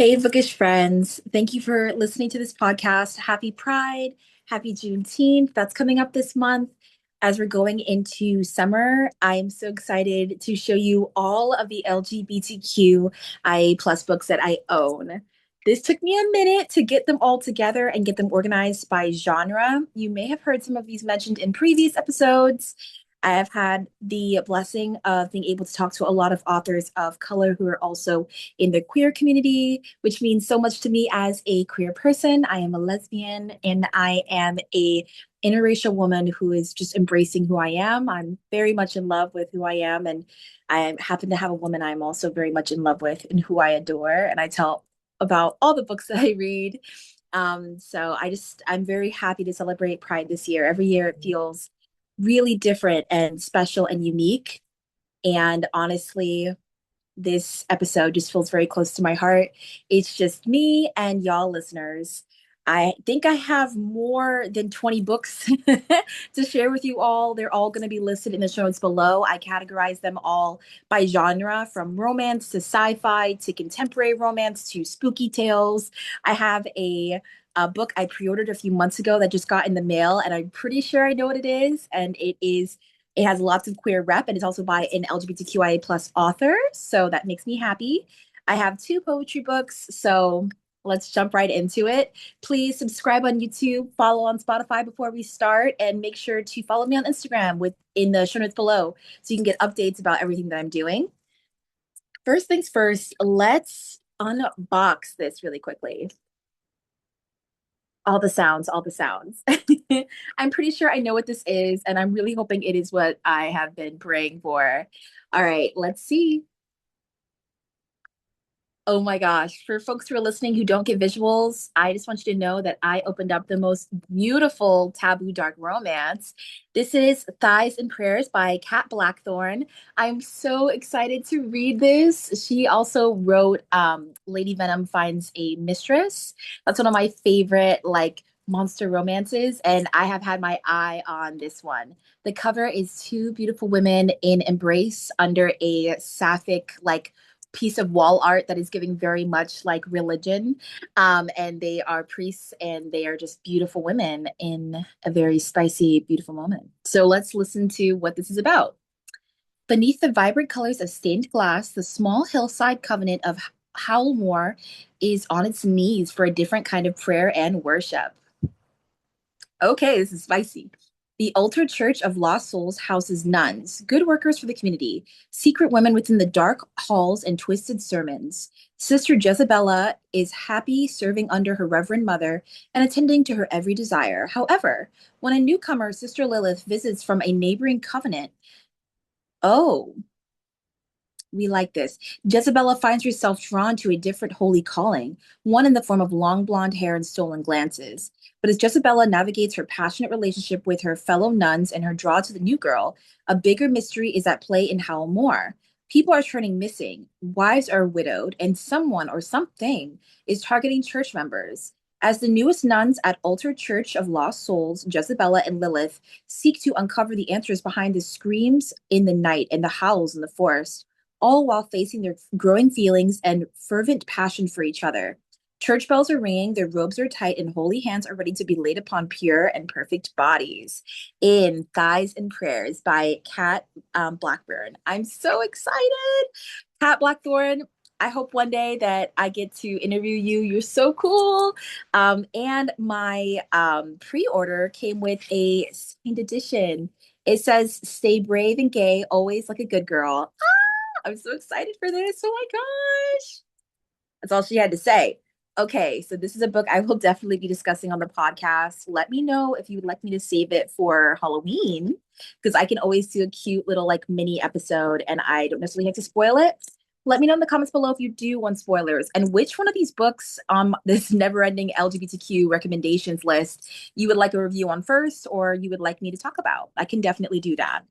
Hey, bookish friends. Thank you for listening to this podcast. Happy Pride. Happy Juneteenth. That's coming up this month. As we're going into summer, I'm so excited to show you all of the LGBTQIA plus books that I own. This took me a minute to get them all together and get them organized by genre. You may have heard some of these mentioned in previous episodes. I have had the blessing of being able to talk to a lot of authors of color who are also in the queer community, which means so much to me as a queer person. I am a lesbian and I am a interracial woman who is just embracing who I am. I'm very much in love with who I am, and I happen to have a woman I'm also very much in love with and who I adore. And I tell about all the books that I read. I'm very happy to celebrate Pride this year. Every year it feels really different and special and unique. And honestly, this episode just feels very close to my heart. It's just me and y'all listeners. I think I have more than 20 books to share with you all. They're all going to be listed in the show notes below. I categorize them all by genre, from romance to sci-fi to contemporary romance to spooky tales. I have a book I pre-ordered a few months ago that just got in the mail, and I'm pretty sure I know what it is. And it has lots of queer rep, and it's also by an LGBTQIA plus author. So that makes me happy. I have two poetry books. So let's jump right into it. Please subscribe on YouTube, follow on Spotify before we start, and make sure to follow me on Instagram in the show notes below so you can get updates about everything that I'm doing. First things first, let's unbox this really quickly. All the sounds, all the sounds. I'm pretty sure I know what this is, and I'm really hoping it is what I have been praying for. All right, let's see. Oh my gosh. For folks who are listening who don't get visuals, I just want you to know that I opened up the most beautiful taboo dark romance. This is Thighs and Prayers by Kat Blackthorne. I'm so excited to read this. She also wrote Lady Venom Finds a Mistress. That's one of my favorite like monster romances, and I have had my eye on this one. The cover is two beautiful women in embrace under a sapphic like piece of wall art that is giving very much like religion. And they are priests and they are just beautiful women in a very spicy, beautiful moment. So let's listen to what this is about. Beneath the vibrant colors of stained glass, the small hillside covenant of Howlmore is on its knees for a different kind of prayer and worship. Okay, this is spicy. The Altar Church of Lost Souls houses nuns, good workers for the community, secret women within the dark halls and twisted sermons. Sister Jezebella is happy serving under her Reverend Mother and attending to her every desire. However, when a newcomer, Sister Lilith, visits from a neighboring convent, oh, we like this. Jezebella finds herself drawn to a different holy calling, one in the form of long blonde hair and stolen glances. But as Jezebella navigates her passionate relationship with her fellow nuns and her draw to the new girl, a bigger mystery is at play in Howell Moore. People are turning missing, wives are widowed, and someone or something is targeting church members. As the newest nuns at Altar Church of Lost Souls, Jezebella and Lilith seek to uncover the answers behind the screams in the night and the howls in the forest, all while facing their growing feelings and fervent passion for each other. Church bells are ringing, their robes are tight, and holy hands are ready to be laid upon pure and perfect bodies. In Thighs and Prayers by Kat Blackburn. I'm so excited. Kat Blackthorne, I hope one day that I get to interview you. You're so cool. And my pre-order came with a signed edition. It says, "Stay brave and gay, always like a good girl." I'm so excited for this. Oh my gosh. That's all she had to say. Okay, so this is a book I will definitely be discussing on the podcast. Let me know if you would like me to save it for Halloween, because I can always do a cute little like mini episode and I don't necessarily have to spoil it. Let me know in the comments below if you do want spoilers and which one of these books on this never-ending LGBTQ recommendations list you would like a review on first or you would like me to talk about. I can definitely do that.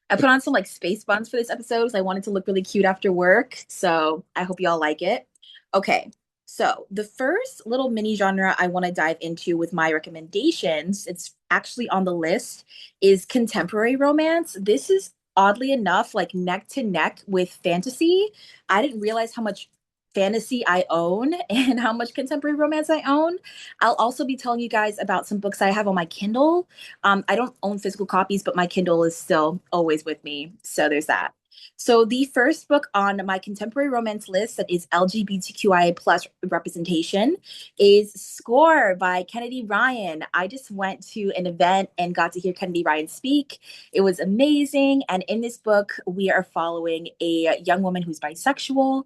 I put on some like space buns for this episode because I wanted to look really cute after work. So I hope y'all like it. Okay, so the first little mini genre I want to dive into with my recommendations, it's actually on the list, is contemporary romance. This is oddly enough like neck to neck with fantasy. I didn't realize how much fantasy I own and how much contemporary romance I own. I'll also be telling you guys about some books I have on my Kindle. I don't own physical copies, but my Kindle is still always with me. So there's that. So the first book on my contemporary romance list that is LGBTQIA plus representation is Score by Kennedy Ryan. I just went to an event and got to hear Kennedy Ryan speak. It was amazing. And in this book, we are following a young woman who's bisexual.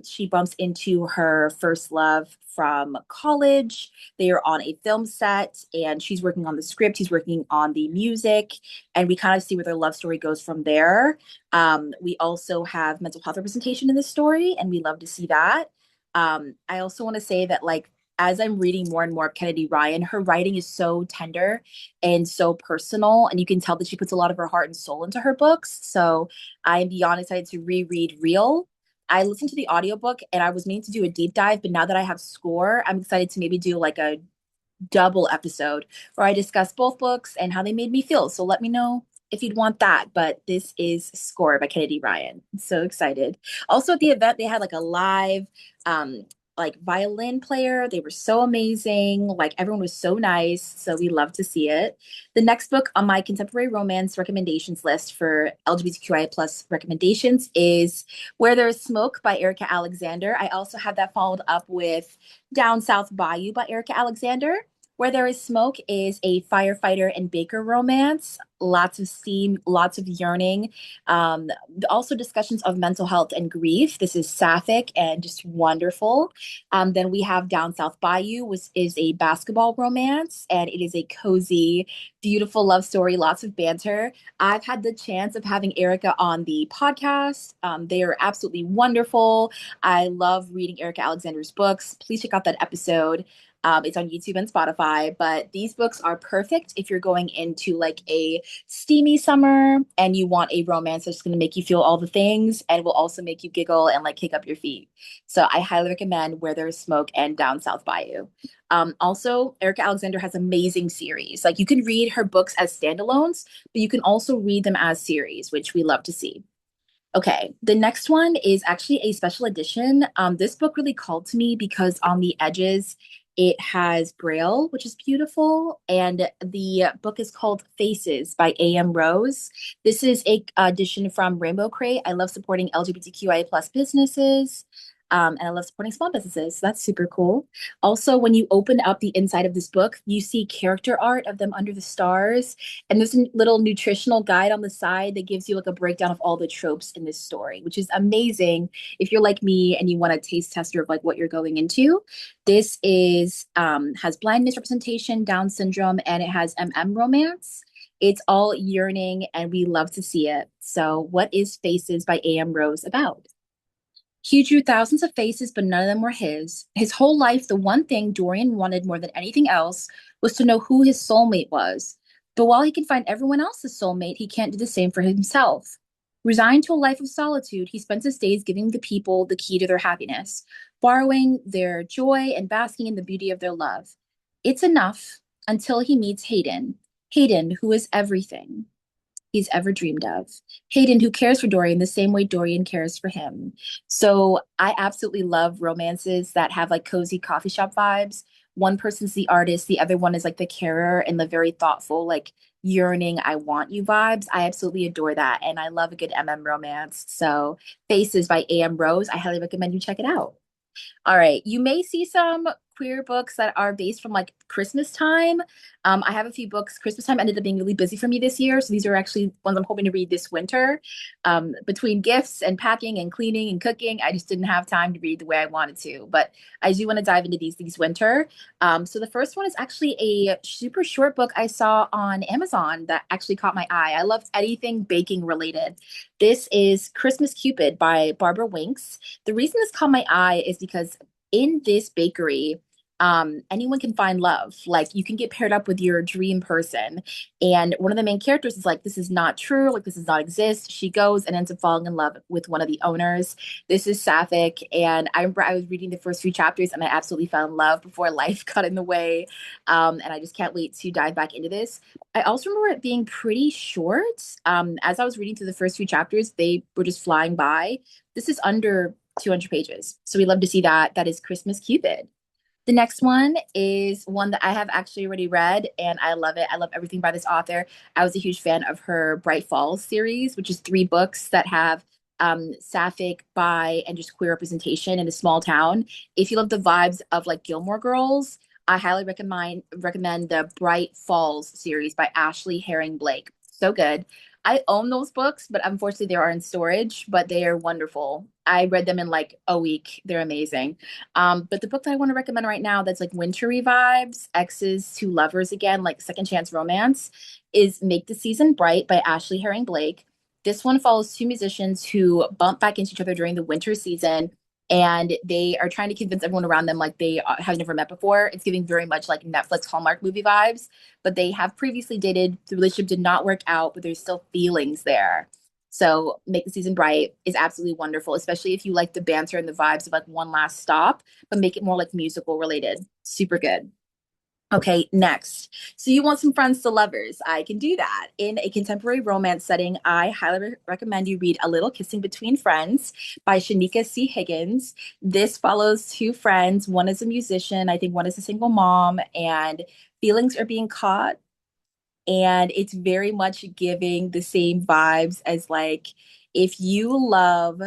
She bumps into her first love from college. They are on a film set and she's working on the script. He's working on the music. And we kind of see where their love story goes from there. We also have mental health representation in this story, and we love to see that. I also want to say that, like, as I'm reading more and more of Kennedy Ryan, her writing is so tender and so personal, and you can tell that she puts a lot of her heart and soul into her books. So I'm beyond excited to reread Real. I listened to the audiobook and I was meaning to do a deep dive, but now that I have Score, I'm excited to maybe do like a double episode where I discuss both books and how they made me feel. So let me know if you'd want that. But this is Score by Kennedy Ryan. I'm so excited. Also at the event, they had like a live like violin player. They were so amazing. Like everyone was so nice. So we love to see it. The next book on my contemporary romance recommendations list for LGBTQIA plus recommendations is Where There Is Smoke by Aricka Alexander. I also had that followed up with Down South Bayou by Aricka Alexander. Where There Is Smoke is a firefighter and baker romance. Lots of steam, lots of yearning. Um, Also discussions of mental health and grief. This is sapphic and just wonderful. Then we have Down South Bayou, which is a basketball romance, and it is a cozy, beautiful love story, lots of banter. I've had the chance of having Aricka on the podcast. They are absolutely wonderful. I love reading Aricka Alexander's books. Please check out that episode. It's on YouTube and Spotify, but these books are perfect if you're going into like a steamy summer and you want a romance that's going to make you feel all the things and will also make you giggle and like kick up your feet. So I highly recommend Where There's Smoke and Down South Bayou. Also, Aricka Alexander has amazing series. Like you can read her books as standalones, but you can also read them as series, which we love to see. Okay, the next one is actually a special edition. This book really called to me because on the edges, it has Braille, which is beautiful, and the book is called Faces by A.M.Rose. This is a edition from Rainbow Crate. I love supporting LGBTQIA plus businesses. And I love supporting small businesses. So that's super cool. Also, when you open up the inside of this book, you see character art of them under the stars. And there's a little nutritional guide on the side that gives you like a breakdown of all the tropes in this story, which is amazing if you're like me and you want a taste tester of like what you're going into. This is has blindness representation, Down syndrome, and it has romance. It's all yearning and we love to see it. So what is Faces by A.M.Rose about? He drew thousands of faces, but none of them were his. His whole life, the one thing Dorian wanted more than anything else was to know who his soulmate was. But while he can find everyone else's soulmate, he can't do the same for himself. Resigned to a life of solitude, he spends his days giving the people the key to their happiness, borrowing their joy and basking in the beauty of their love. It's enough until he meets Hayden. Hayden, who is everything he's ever dreamed of. Hayden, who cares for Dorian the same way Dorian cares for him. So I absolutely love romances that have like cozy coffee shop vibes. One person's the artist, the other one is like the carer and the very thoughtful, like yearning, I want you vibes. I absolutely adore that. And I love a good romance. So Faces by A.M.Rose. I highly recommend you check it out. All right. You may see some queer books that are based from like Christmas time. I have a few books. Christmas time ended up being really busy for me this year. So these are actually ones I'm hoping to read this winter. Between gifts and packing and cleaning and cooking, I just didn't have time to read the way I wanted to. But I do want to dive into these winter. So the first one is actually a super short book I saw on Amazon that actually caught my eye. I loved anything baking related. This is Christmas Cupid by Barbara Winks. The reason this caught my eye is because in this bakery, anyone can find love. Like you can get paired up with your dream person. And one of the main characters is like, this is not true. Like this does not exist. She goes and ends up falling in love with one of the owners. This is Sapphic. And I remember I was reading the first few chapters and I absolutely fell in love before life got in the way. And I just can't wait to dive back into this. I also remember it being pretty short. As I was reading through the first few chapters, they were just flying by. This is under 200 pages. So we love to see that. That is Christmas Cupid. The next one is one that I have actually already read and I love it. I love everything by this author. I was a huge fan of her Bright Falls series, which is 3 books that have Sapphic, bi, and just queer representation in a small town. If you love the vibes of like Gilmore Girls, I highly recommend the Bright Falls series by Ashley Herring Blake. So good. I own those books, but unfortunately they are in storage, but they are wonderful. I read them in like a week. They're amazing. But the book that I want to recommend right now that's like wintry vibes, exes to lovers again, like second chance romance, is Make the Season Bright by Ashley Herring Blake. This one follows 2 musicians who bump back into each other during the winter season, and they are trying to convince everyone around them like they have never met before. It's giving very much like Netflix Hallmark movie vibes, but they have previously dated. The relationship did not work out, but there's still feelings there. So Make the Season Bright is absolutely wonderful, especially if you like the banter and the vibes of like One Last Stop, but make it more like musical related. Super good. Okay, next. So you want some friends to lovers. I can do that. In a contemporary romance setting, I highly recommend you read A Little Kissing Between Friends by Shanika C. Higgins. This follows 2 friends. One is a musician, I think one is a single mom, and feelings are being caught. And it's very much giving the same vibes as like if you love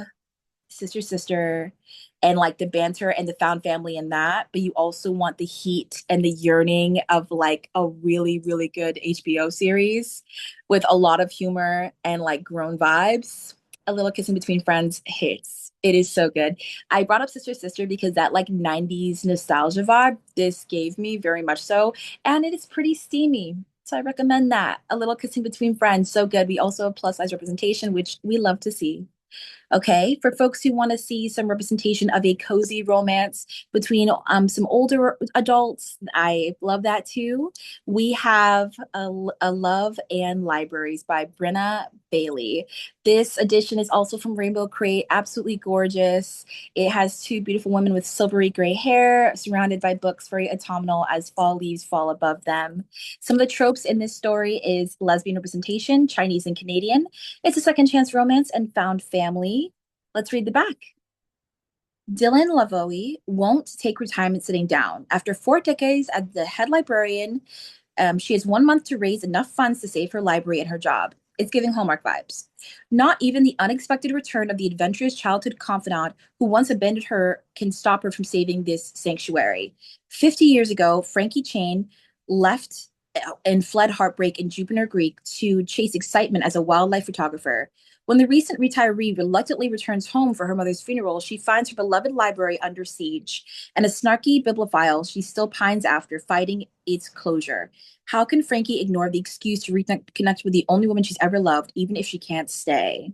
Sister Sister and like the banter and the found family in that, but you also want the heat and the yearning of like a really, really good HBO series with a lot of humor and like grown vibes. A Little Kissing Between Friends hits. It is so good. I brought up Sister Sister because that like 90s nostalgia vibe this gave me very much so. And it is pretty steamy. So I recommend that. A Little Kissing Between Friends. So good. We also have plus size representation, which we love to see. Okay, for folks who want to see some representation of a cozy romance between some older adults, I love that too. We have a Love and Libraries by Brenna Bailey. This edition is also from Rainbow Crate, absolutely gorgeous. It has 2 beautiful women with silvery gray hair, surrounded by books very autumnal as fall leaves fall above them. Some of the tropes in this story is lesbian representation, Chinese and Canadian. It's a second chance romance and found family. Let's read the back. Dylan Lavoie won't take retirement sitting down. After 4 decades as the head librarian, she has 1 month to raise enough funds to save her library and her job. It's giving Hallmark vibes. Not even the unexpected return of the adventurous childhood confidant who once abandoned her can stop her from saving this sanctuary. 50 years ago, Frankie Chain left and fled heartbreak in Jupiter Creek to chase excitement as a wildlife photographer. When the recent retiree reluctantly returns home for her mother's funeral, she finds her beloved library under siege, and a snarky bibliophile she still pines after, fighting its closure. How can Frankie ignore the excuse to reconnect with the only woman she's ever loved, even if she can't stay?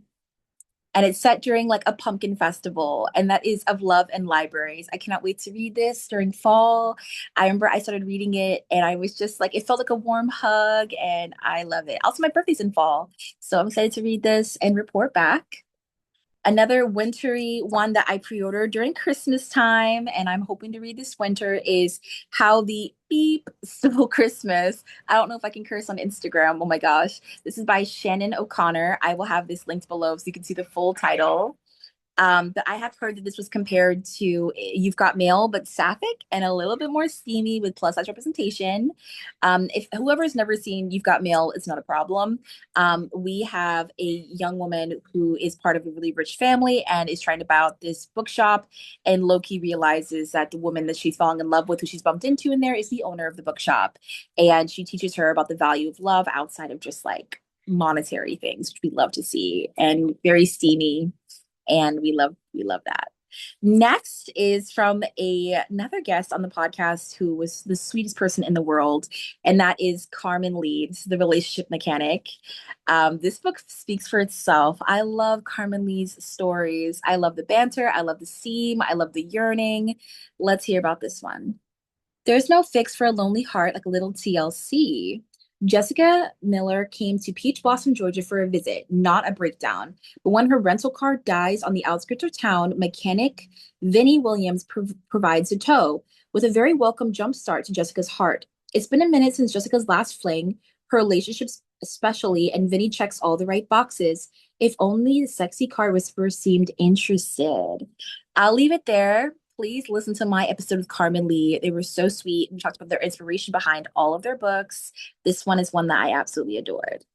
And it's set during like a pumpkin festival, and that is of love and libraries. I cannot wait to read this during fall. I remember I started reading it and I was just like, it felt like a warm hug, and I love it. Also, my birthday's in fall, so I'm excited to read this and report back. Another wintry one that I pre-ordered during Christmas time, and I'm hoping to read this winter, is How the Beep Stole Christmas. I don't know if I can curse on Instagram. Oh my gosh. This is by Shannon O'Connor. I will have this linked below so you can see the full title. But I have heard that this was compared to You've Got Mail, but sapphic and a little bit more steamy with plus size representation. If whoever has never seen You've Got Mail, it's not a problem. We have a young woman who is part of a really rich family and is trying to buy out this bookshop. And Loki realizes that the woman that she's falling in love with, who she's bumped into in there, is the owner of the bookshop. And she teaches her about the value of love outside of just like monetary things, which we love to see, and very steamy, and we love that. Next is from another guest on the podcast who was the sweetest person in the world, and that is Karmen Leeds, the relationship mechanic. This book speaks for itself. I love Karmen Leeds' stories. I love the banter. I love the seam. I love the yearning. Let's hear about this one. There's no fix for a lonely heart like a little TLC. Jessica Miller came to Peach Blossom, Georgia for a visit, not a breakdown. But when her rental car dies on the outskirts of town, mechanic Vinnie Williams provides a tow with a very welcome jump start to Jessica's heart. It's been a minute since Jessica's last fling. Her relationships especially, and Vinny checks all the right boxes. If only the sexy car whisperer seemed interested. I'll leave it there. Please listen to my episode with Karmen Lee. They were so sweet. We talked about their inspiration behind all of their books. This one is one that I absolutely adored.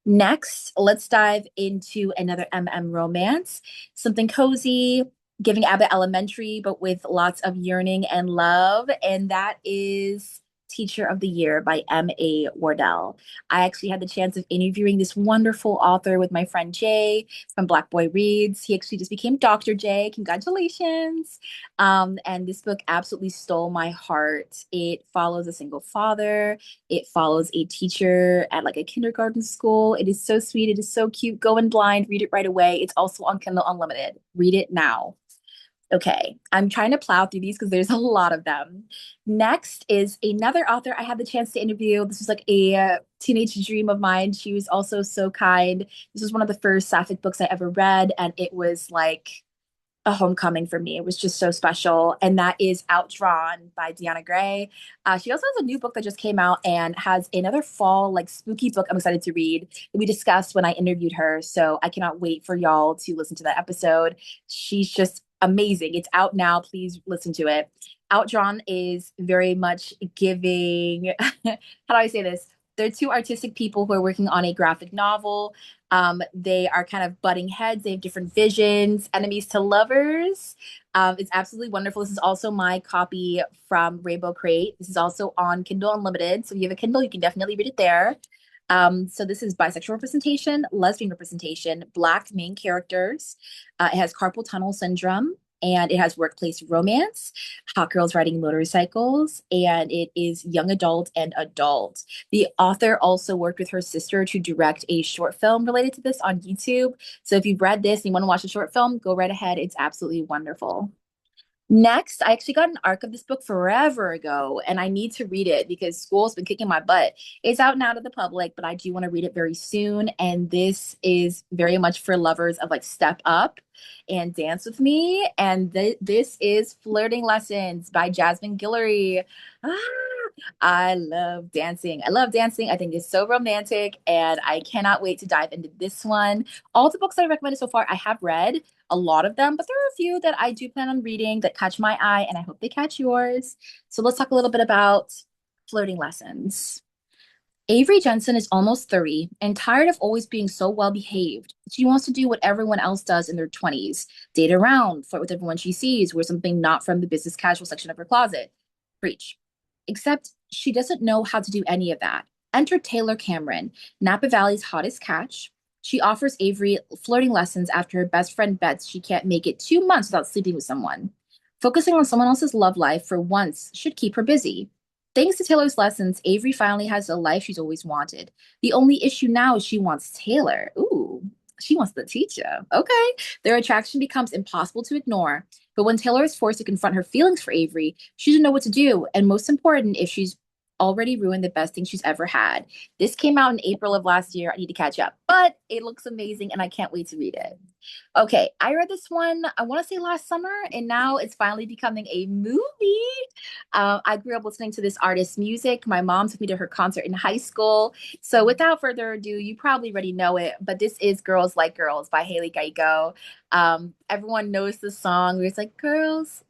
Next, let's dive into another M.M. romance, something cozy, giving Abbott Elementary, but with lots of yearning and love. And that is Teacher of the Year by M.A.Wardell. I actually had the chance of interviewing this wonderful author with my friend Jay from Black Boy Reads. He actually just became Dr. J. Congratulations. And this book absolutely stole my heart. It follows a single father. It follows a teacher at like a kindergarten school. It is so sweet. It is so cute. Go in blind, read it right away. It's also on Kindle Unlimited. Read it now. Okay, I'm trying to plow through these because there's a lot of them. Next is another author I had the chance to interview. This was like a teenage dream of mine. She was also so kind. This was one of the first Sapphic books I ever read, and it was like a homecoming for me. It was just so special. And that is Outdrawn by Deanna Gray. She also has a new book that just came out and has another fall, like spooky book I'm excited to read that we discussed when I interviewed her. So I cannot wait for y'all to listen to that episode. She's just amazing. It's out now. Please listen to it. Outdrawn is very much giving, how do I say this? They're two artistic people who are working on a graphic novel. They are kind of butting heads. They have different visions, enemies to lovers. It's absolutely wonderful. This is also my copy from Rainbow Crate. This is also on Kindle Unlimited. So if you have a Kindle, you can definitely read it there. So this is bisexual representation, lesbian representation, Black main characters. It has carpal tunnel syndrome, and it has workplace romance, hot girls riding motorcycles, and it is young adult and adult. The author also worked with her sister to direct a short film related to this on YouTube. So if you've read this and you want to watch a short film, go right ahead. It's absolutely wonderful. Next, I actually got an arc of this book forever ago, and I need to read it because school's been kicking my butt. It's out now to the public, but I do want to read it very soon. And this is very much for lovers of like Step Up and Dance with Me. And this is Flirting Lessons by Jasmine Guillory. Ah, I love dancing. I love dancing. I think it's so romantic, and I cannot wait to dive into this one. All the books I recommended so far, I have read a lot of them, but there are a few that I do plan on reading that catch my eye, and I hope they catch yours. So let's talk a little bit about Flirting Lessons. Avery Jensen is almost 30 and tired of always being so well behaved. She wants to do what everyone else does in their 20s, date around, flirt with everyone she sees, wear something not from the business casual section of her closet. Preach. Except she doesn't know how to do any of that. Enter Taylor Cameron, Napa Valley's hottest catch. She offers Avery flirting lessons after her best friend bets she can't make it 2 months without sleeping with someone. Focusing on someone else's love life for once should keep her busy. Thanks to Taylor's lessons, Avery finally has the life she's always wanted. The only issue now is she wants Taylor. Ooh, she wants the teacher. Okay. Their attraction becomes impossible to ignore. But when Taylor is forced to confront her feelings for Avery, she doesn't know what to do. And most important, if she's already ruined the best thing she's ever had. This came out in April of last year. I need to catch up, but it looks amazing and I can't wait to read it. Okay, I read this one, I want to say last summer, and now it's finally becoming a movie. I grew up listening to this artist's music. My mom took me to her concert in high school. So without further ado, you probably already know it, but this is Girls Like Girls by Hayley Kiyoko. Everyone knows the song where it's like, girls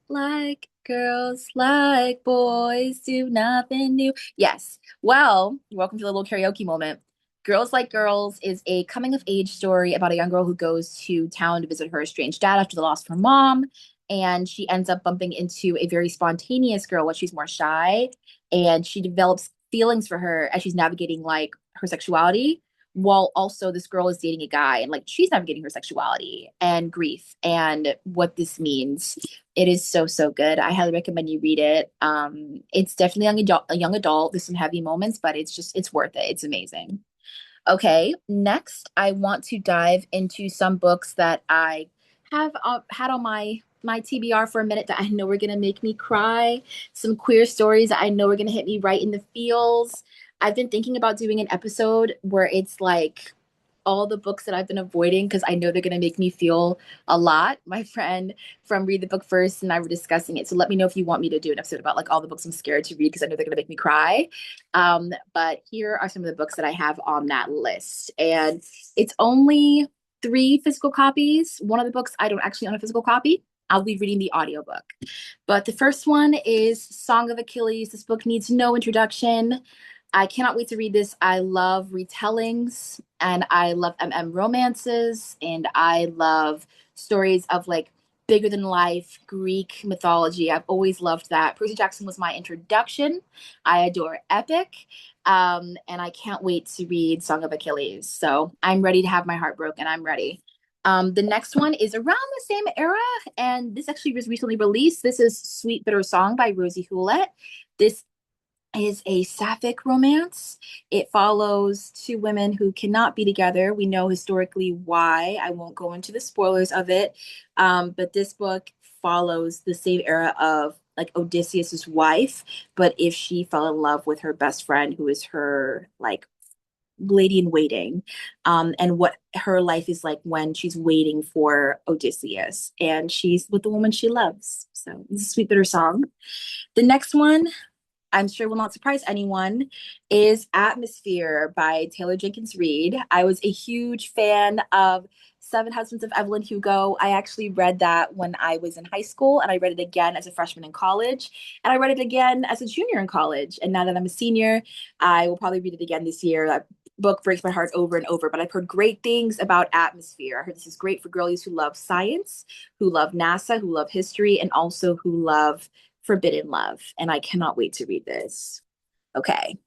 like boys, do nothing new. Yes. Well, welcome to the little karaoke moment. Girls Like Girls is a coming of age story about a young girl who goes to town to visit her estranged dad after the loss of her mom. And she ends up bumping into a very spontaneous girl while she's more shy. And she develops feelings for her as she's navigating like her sexuality, while also this girl is dating a guy and like she's navigating her sexuality and grief and what this means. It is so, so good. I highly recommend you read it. It's definitely a young adult. There's some heavy moments, but it's worth it. It's amazing. Okay, next, I want to dive into some books that I have had on my TBR for a minute that I know are gonna make me cry. Some queer stories that I know are gonna hit me right in the feels. I've been thinking about doing an episode where it's like all the books that I've been avoiding because I know they're going to make me feel a lot. My friend from Read the Book First and I were discussing it. So let me know if you want me to do an episode about like all the books I'm scared to read because I know they're going to make me cry. But here are some of the books that I have on that list. And it's only three physical copies. One of the books I don't actually own a physical copy. I'll be reading the audiobook. But the first one is Song of Achilles. This book needs no introduction. I cannot wait to read this. I love retellings and I love romances and I love stories of like bigger than life Greek mythology. I've always loved that. Percy Jackson was my introduction. I adore epic. And I can't wait to read Song of Achilles. So I'm ready to have my heart broken. I'm ready. The next one is around the same era, and this actually was recently released. This is Sweet Bitter Song by Rosie Hewlett. This is a Sapphic romance. It follows two women who cannot be together. We know historically why. I won't go into the spoilers of it. But this book follows the same era of like Odysseus's wife, but if she fell in love with her best friend, who is her like lady in waiting, and what her life is like when she's waiting for Odysseus and she's with the woman she loves. So it's a sweet bitter song. The next one I'm sure will not surprise anyone, is Atmosphere by Taylor Jenkins Reid. I was a huge fan of Seven Husbands of Evelyn Hugo. I actually read that when I was in high school, and I read it again as a freshman in college, and I read it again as a junior in college. And now that I'm a senior, I will probably read it again this year. That book breaks my heart over and over, but I've heard great things about Atmosphere. I heard this is great for girlies who love science, who love NASA, who love history, and also who love Forbidden Love, and I cannot wait to read this. Okay.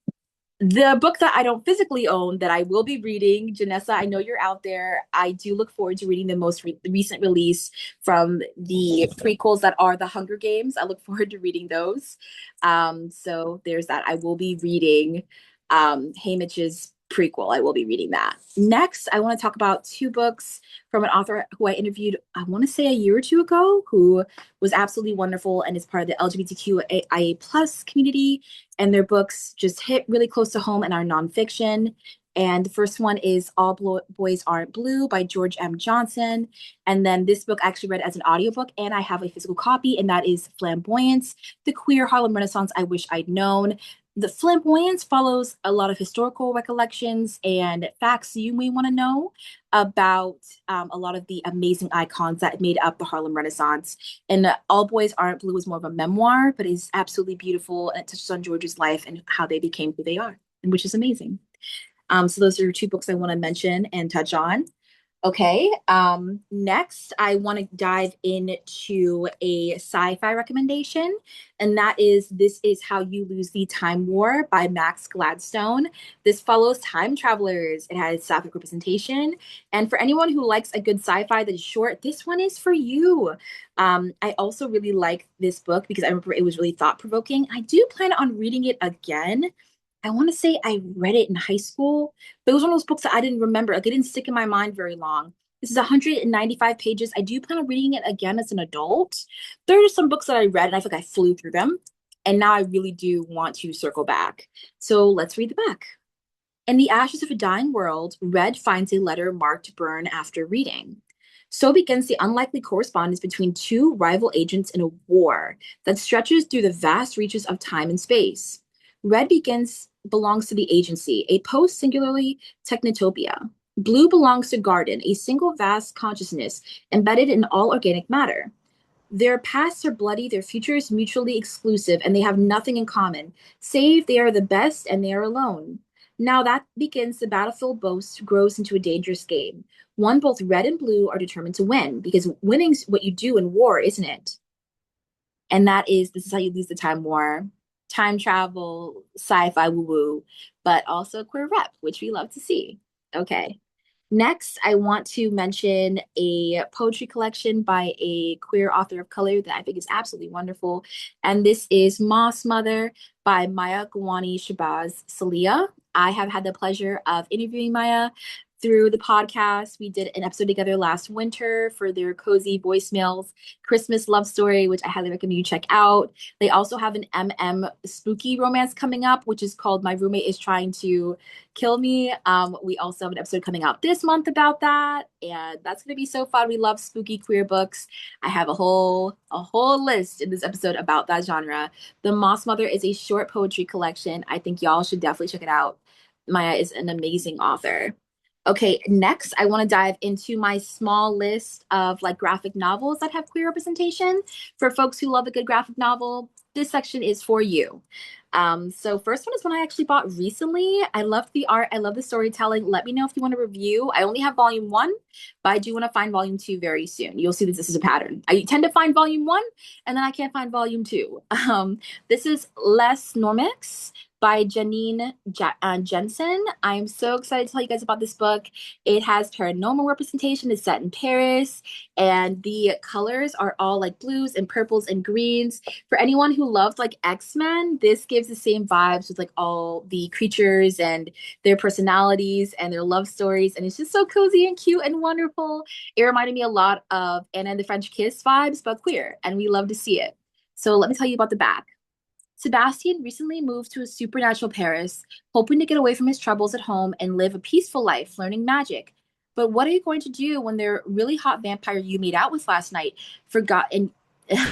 The book that I don't physically own that I will be reading, Janessa, I know you're out there. I do look forward to reading the most recent release from the prequels that are the Hunger Games. I look forward to reading those. So there's that. I will be reading Haymitch's prequel. I will be reading that. Next, I want to talk about two books from an author who I interviewed, I want to say a year or two ago, who was absolutely wonderful and is part of the LGBTQIA plus community. And their books just hit really close to home and are nonfiction. And the first one is Boys Aren't Blue by George M. Johnson. And then this book I actually read as an audiobook, and I have a physical copy, and that is Flamboyance, the Queer Harlem Renaissance I Wish I'd Known. The Flamboyance follows a lot of historical recollections and facts you may want to know about a lot of the amazing icons that made up the Harlem Renaissance. And All Boys Aren't Blue is more of a memoir, but it's absolutely beautiful, and it touches on George's life and how they became who they are, and which is amazing. So those are two books I want to mention and touch on. Okay. Next, I want to dive into a sci-fi recommendation, and that is This Is How You Lose the Time War by Max Gladstone. This follows time travelers. It has Sapphic representation, and for anyone who likes a good sci-fi that is short, this one is for you. I also really like this book because I remember it was really thought-provoking. I do plan on reading it again. I want to say I read it in high school, but it was one of those books that I didn't remember. Like it didn't stick in my mind very long. This is 195 pages. I do plan on reading it again as an adult. There are some books that I read and I feel like I flew through them. And now I really do want to circle back. So let's read the back. In the ashes of a dying world, Red finds a letter marked burn after reading. So begins the unlikely correspondence between two rival agents in a war that stretches through the vast reaches of time and space. Red belongs to the agency, a post-singularly technotopia. Blue belongs to Garden, a single vast consciousness embedded in all organic matter. Their pasts are bloody, their futures mutually exclusive, and they have nothing in common, save they are the best and they are alone. Now that begins the battlefield boast grows into a dangerous game. One both red and blue are determined to win, because winning's what you do in war, isn't it? And this is how you lose the time war. Time travel, sci-fi woo-woo, but also queer rep, which we love to see. Okay. Next, I want to mention a poetry collection by a queer author of color that I think is absolutely wonderful. And this is Moss Mother by Maya Gawani Shabazz Salia. I have had the pleasure of interviewing Maya through the podcast. We did an episode together last winter for their cozy voicemails Christmas love story, which I highly recommend you check out. They also have an MM spooky romance coming up, which is called My Roommate is Trying to Kill Me. We also have an episode coming out this month about that, and that's gonna be so fun. We love spooky queer books. I have a whole list in this episode about that genre. The Moss Mother is a short poetry collection. I think y'all should definitely check it out. Maya is an amazing author. Okay, next, I want to dive into my small list of like graphic novels that have queer representation. For folks who love a good graphic novel, this section is for you. So first one is one I actually bought recently. I love the art. I love the storytelling. Let me know if you want a review. I only have volume one, but I do want to find volume two very soon. You'll see that this is a pattern. I tend to find volume one and then I can't find volume two. This is Les Normics by Jensen. I'm so excited to tell you guys about this book. It has paranormal representation. It's set in Paris, and the colors are all like blues and purples and greens. For anyone who loved like X-Men, this gives the same vibes with like all the creatures and their personalities and their love stories. And it's just so cozy and cute and wonderful. It reminded me a lot of Anna and the French Kiss vibes, but queer, and we love to see it. So let me tell you about the back. Sebastian recently moved to a supernatural Paris, hoping to get away from his troubles at home and live a peaceful life learning magic. But what are you going to do when their really hot vampire you made out with last night forgot and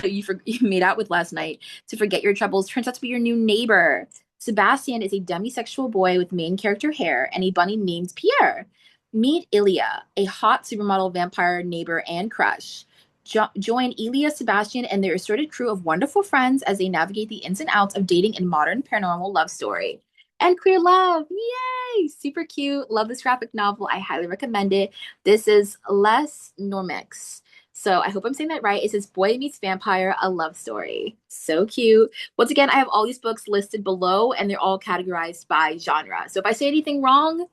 you made out with last night to forget your troubles turns out to be your new neighbor? Sebastian is a demisexual boy with main character hair and a bunny named Pierre. Meet Ilya, a hot supermodel vampire neighbor and crush. Join Elia, Sebastian, and their assorted crew of wonderful friends as they navigate the ins and outs of dating in modern paranormal love story. And queer love. Yay! Super cute. Love this graphic novel. I highly recommend it. This is Les Normics. So I hope I'm saying that right. It says Boy Meets Vampire, a love story. So cute. Once again, I have all these books listed below and they're all categorized by genre. So if I say anything wrong,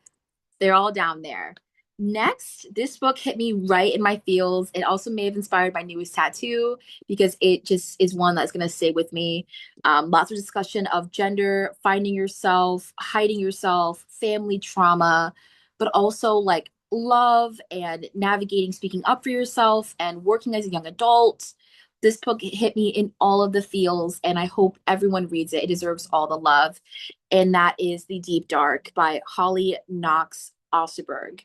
they're all down there. Next, this book hit me right in my feels. It also may have inspired my newest tattoo because it just is one that's going to stay with me. Lots of discussion of gender, finding yourself, hiding yourself, family trauma, but also like love and navigating speaking up for yourself and working as a young adult. This book hit me in all of the feels, and I hope everyone reads it. It deserves all the love. And that is The Deep Dark by Holly Knox Osterberg.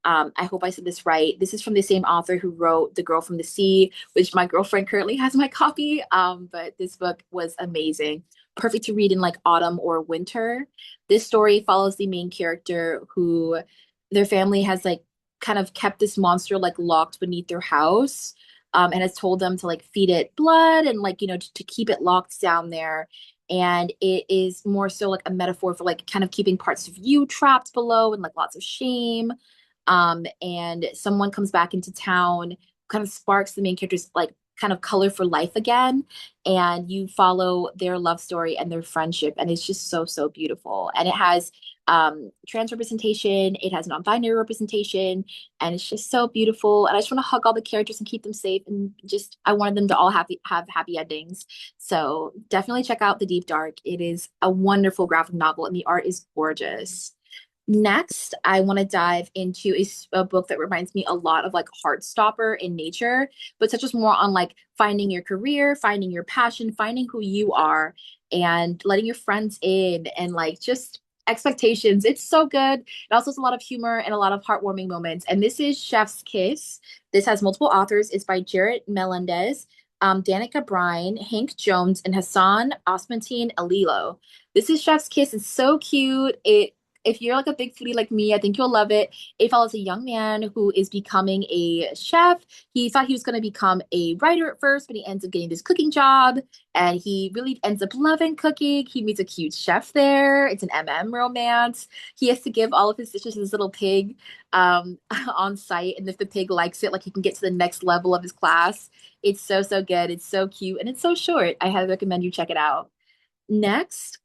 I hope I said this right. This is from the same author who wrote The Girl from the Sea, which my girlfriend currently has my copy. But this book was amazing. Perfect to read in like autumn or winter. This story follows the main character who their family has like kind of kept this monster like locked beneath their house. And has told them to like feed it blood and like, to keep it locked down there. And it is more so like a metaphor for like kind of keeping parts of you trapped below and like lots of shame. And someone comes back into town, kind of sparks the main character's like kind of color for life again. And you follow their love story and their friendship. And it's just so, so beautiful. And it has trans representation, it has non-binary representation, and it's just so beautiful. And I just want to hug all the characters and keep them safe. And just I wanted them to all have happy endings. So definitely check out The Deep Dark. It is a wonderful graphic novel, and the art is gorgeous. Next, I want to dive into a book that reminds me a lot of like Heartstopper in nature, but touches more on like finding your career, finding your passion, finding who you are, and letting your friends in and like just expectations. It's so good. It also has a lot of humor and a lot of heartwarming moments. And this is Chef's Kiss. This has multiple authors. It's by Jarrett Melendez, Danica Brine, Hank Jones, and Hassan Osmantine Alilo. This is Chef's Kiss. It's so cute. If you're like a big foodie like me, I think you'll love it. It follows a young man who is becoming a chef. He thought he was going to become a writer at first, but he ends up getting this cooking job, and he really ends up loving cooking. He meets a cute chef there. It's an MM romance. He has to give all of his dishes to this little pig on site, and if the pig likes it, like he can get to the next level of his class. It's so, so good. It's so cute, and it's so short. I highly recommend you check it out. Next,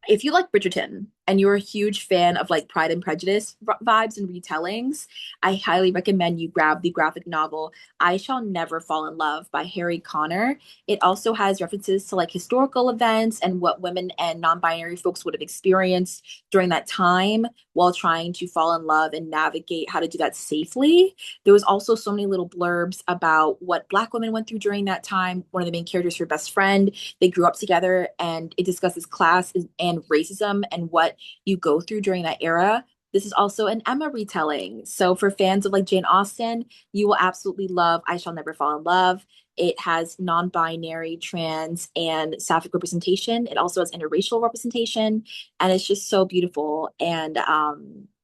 if you like Bridgerton, and you're a huge fan of like Pride and Prejudice vibes and retellings, I highly recommend you grab the graphic novel I Shall Never Fall in Love by Harry Connor. It also has references to like historical events and what women and non-binary folks would have experienced during that time while trying to fall in love and navigate how to do that safely. There was also so many little blurbs about what Black women went through during that time. One of the main characters, her best friend, they grew up together, and it discusses class and racism and what you go through during that era. This is also an Emma retelling. So for fans of like Jane Austen, you will absolutely love I Shall Never Fall in Love. It has non-binary, trans, and sapphic representation. It also has interracial representation, and it's just so beautiful. And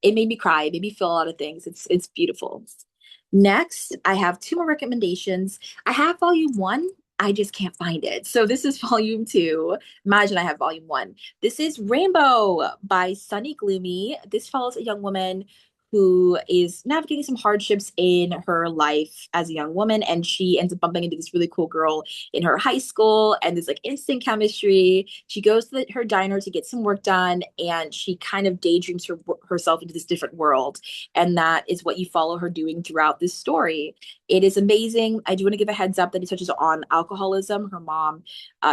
it made me cry. It made me feel a lot of things. It's beautiful. Next, I have two more recommendations. I have volume one. I just can't find it. So this is volume two. Imagine I have volume one. This is Rainbow by Sunny Gloomy. This follows a young woman who is navigating some hardships in her life as a young woman, and she ends up bumping into this really cool girl in her high school, and there's like instant chemistry. She goes to her diner to get some work done, and she kind of daydreams herself into this different world, and that is what you follow her doing throughout this story. It is amazing. I do want to give a heads up that it touches on alcoholism. Her mom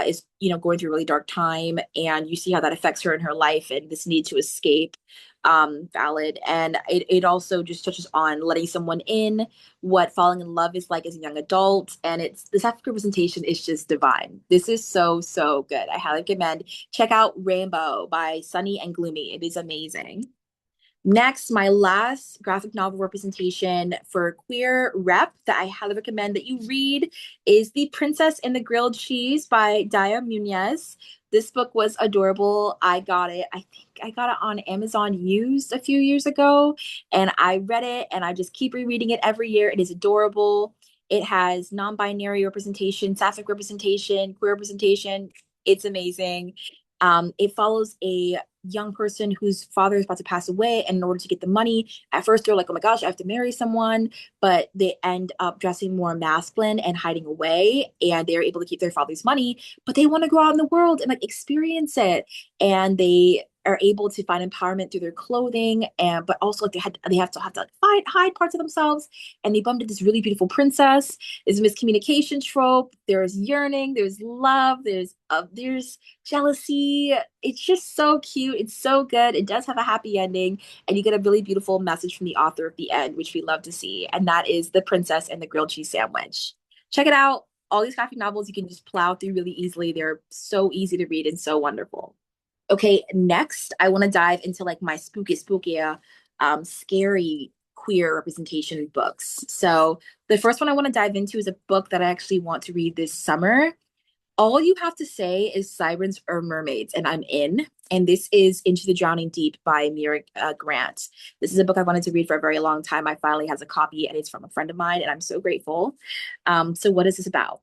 is, going through a really dark time, and you see how that affects her in her life and this need to escape. Valid. And it also just touches on letting someone in, what falling in love is like as a young adult. And it's the sapphic representation is just divine. This is so, so good. I highly recommend check out Rainbow by Sunny and Gloomy. It is amazing. Next, my last graphic novel representation for queer rep that I highly recommend that you read is The Princess and the Grilled Cheese by Daya Munez. This book was adorable. I got it. I think I got it on Amazon used a few years ago, and I read it and I just keep rereading it every year. It is adorable. It has non-binary representation, sapphic representation, queer representation. It's amazing. It follows a young person whose father is about to pass away, and in order to get the money, at first they're like, oh my gosh, I have to marry someone, but they end up dressing more masculine and hiding away, and they're able to keep their father's money, but they want to go out in the world and like experience it, and they are able to find empowerment through their clothing, and but also like they have to like hide parts of themselves, and they bumped into this really beautiful princess. There's a miscommunication trope, there's yearning, there's love, there's jealousy. It's just so cute. It's so good. It does have a happy ending, and you get a really beautiful message from the author at the end, which we love to see. And that is The Princess and the Grilled Cheese Sandwich. Check it out. All these graphic novels you can just plow through really easily. They're so easy to read and so wonderful. Okay, next I want to dive into like my spooky, scary queer representation books. So the first one I want to dive into is a book that I actually want to read this summer. All you have to say is sirens or mermaids, and I'm in. And this is Into the Drowning Deep by Mira Grant. This is a book I wanted to read for a very long time. I finally has a copy, and it's from a friend of mine, and I'm so grateful. So what is this about?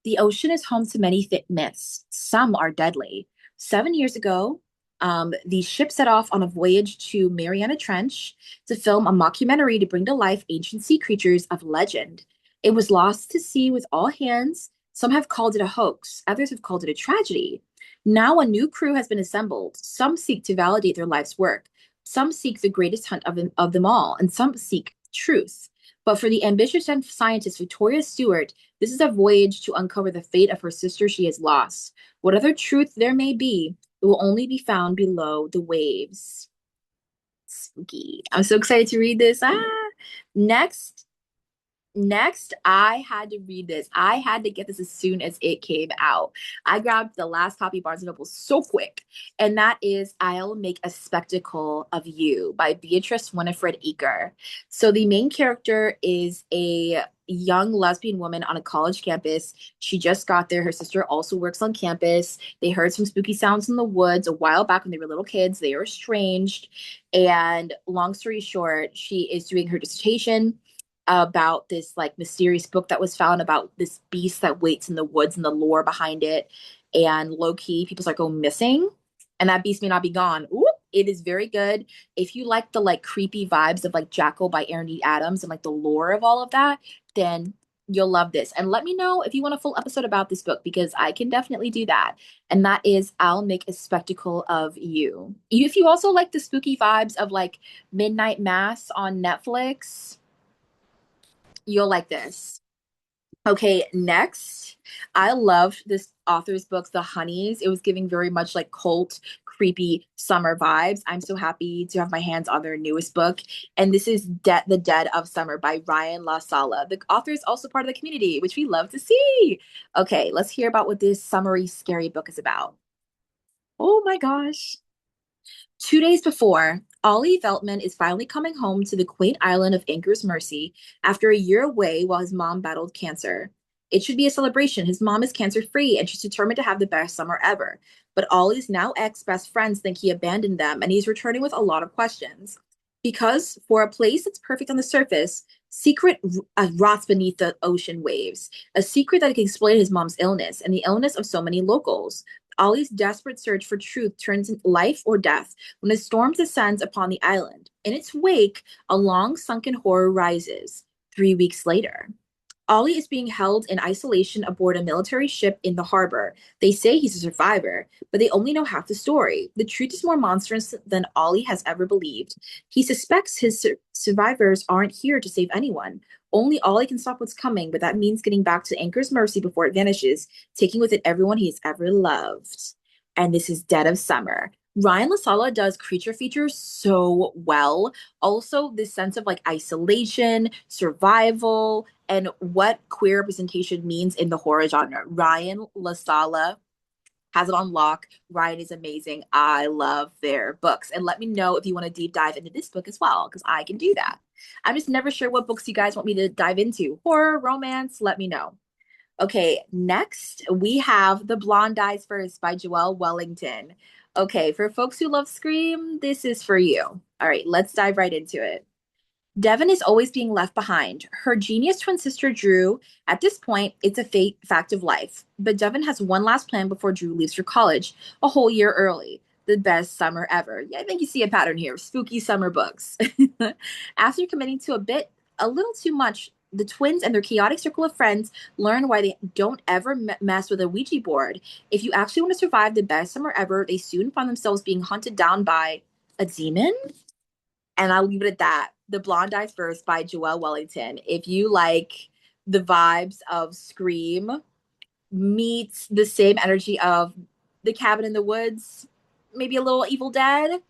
The ocean is home to many thick myths. Some are deadly. 7 years ago, the ship set off on a voyage to Mariana Trench to film a mockumentary to bring to life ancient sea creatures of legend. It was lost to sea with all hands. Some have called it a hoax, others have called it a tragedy. Now a new crew has been assembled. Some seek to validate their life's work. Some seek the greatest hunt of them all, and some seek truth. But for the ambitious scientist Victoria Stewart, this is a voyage to uncover the fate of her sister she has lost. What other truth there may be, it will only be found below the waves. Spooky. I'm so excited to read this. Next, Next, I had to read this. I had to get this as soon as it came out. I grabbed the last copy of Barnes& and Noble so quick, and that is I'll Make a Spectacle of You by Beatrice Winifred Eaker. So the main character is a young lesbian woman on a college campus. She just got there. Her sister also works on campus. They heard some spooky sounds in the woods a while back when they were little kids. They were estranged. And long story short, she is doing her dissertation about this like mysterious book that was found about this beast that waits in the woods and the lore behind it. And low key, people start going missing, and that beast may not be gone. Ooh, it is very good. If you like the like creepy vibes of like Jackal by Aaron D. Adams and like the lore of all of that, then You'll love this. And let me know if you want a full episode about this book because I can definitely do that. And that is I'll Make a Spectacle of You. If you also like the spooky vibes of like Midnight Mass on Netflix, you'll like this. Okay, next, I loved this author's books, The Honeys. It was giving very much like cult, creepy summer vibes. I'm so happy to have my hands on their newest book. And this is The Dead of Summer by Ryan La Sala. The author is also part of the community, which we love to see. Okay, let's hear about what this summery, scary book is about. Oh my gosh. 2 days before, Ollie Veltman is finally coming home to the quaint island of Anchor's Mercy after a year away while his mom battled cancer. It should be a celebration. His mom is cancer free and she's determined to have the best summer ever. But Ollie's now ex best friends think he abandoned them and he's returning with a lot of questions. Because for a place that's perfect on the surface, secret rots beneath the ocean waves. A secret that can explain his mom's illness and the illness of so many locals. Ollie's desperate search for truth turns into life or death when a storm descends upon the island. In its wake, a long sunken horror rises. 3 weeks later, Ollie is being held in isolation aboard a military ship in the harbor. They say he's a survivor, but they only know half the story. The truth is more monstrous than Ollie has ever believed. He suspects his survivors aren't here to save anyone. Only Ollie can stop what's coming, but that means getting back to Anchor's Mercy before it vanishes, taking with it everyone he's ever loved. And this is Dead of Summer. Ryan LaSala does creature features so well. Also, this sense of like isolation, survival, and what queer representation means in the horror genre. Ryan LaSala has it on lock. Ryan is amazing. I love their books. And let me know if you want to deep dive into this book as well, because I can do that. I'm just never sure what books you guys want me to dive into. Horror, romance, let me know. Okay, next we have The Blonde Dies First by Joelle Wellington. Okay, for folks who love Scream, this is for you. All right, let's dive right into it. Devon is always being left behind. Her genius twin sister, Drew, at this point, it's a fact of life. But Devon has one last plan before Drew leaves for college, a whole year early. The best summer ever. Yeah, I think you see a pattern here. Spooky summer books. After committing to a little too much, the twins and their chaotic circle of friends learn why they don't ever mess with a Ouija board. If you actually want to survive the best summer ever, they soon find themselves being hunted down by a demon. And I'll leave it at that. The Blonde Dies First by Joelle Wellington. If you like the vibes of Scream meets the same energy of The Cabin in the Woods, maybe a little Evil Dead,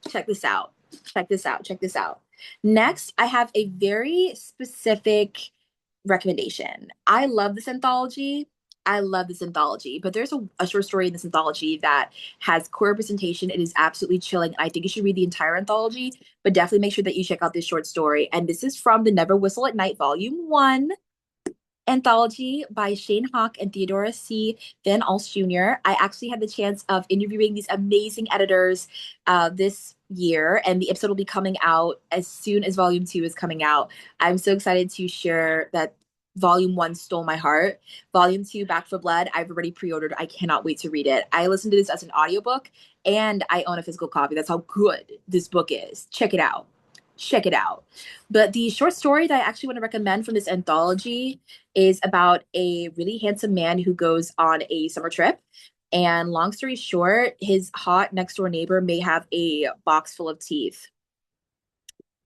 check this out. Check this out. Check this out. Next, I have a very specific recommendation. I love this anthology. I love this anthology, but there's a short story in this anthology that has queer representation. It is absolutely chilling. I think you should read the entire anthology, but definitely make sure that you check out this short story. And this is from the Never Whistle at Night, Volume 1 anthology by Shane Hawk and Theodora C. Van Alst Jr. I actually had the chance of interviewing these amazing editors this year, and the episode will be coming out as soon as Volume 2 is coming out. I'm so excited to share that Volume 1 stole my heart. Volume 2, Back for Blood, I've already pre-ordered. I cannot wait to read it. I listened to this as an audiobook, and I own a physical copy. That's how good this book is. Check it out. Check it out. But the short story that I actually want to recommend from this anthology is about a really handsome man who goes on a summer trip. And long story short, his hot next door neighbor may have a box full of teeth.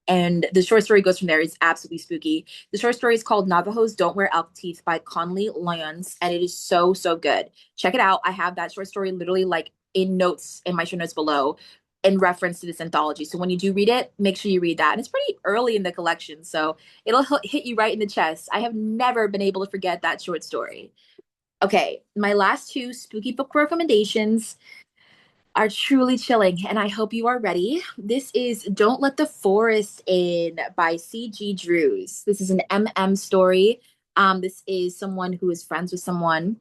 And the short story goes from there. It's absolutely spooky. The short story is called Navajos Don't Wear Elk Teeth by Conley Lyons, and it is so, so good. Check it out. I have that short story literally like in notes in my show notes below in reference to this anthology. So when you do read it, make sure you read that. And it's pretty early in the collection, so it'll hit you right in the chest. I have never been able to forget that short story. Okay, my last two spooky book recommendations are truly chilling, and I hope you are ready. This is Don't Let the Forest In by C.G. Drews. This is an MM story. This is someone who is friends with someone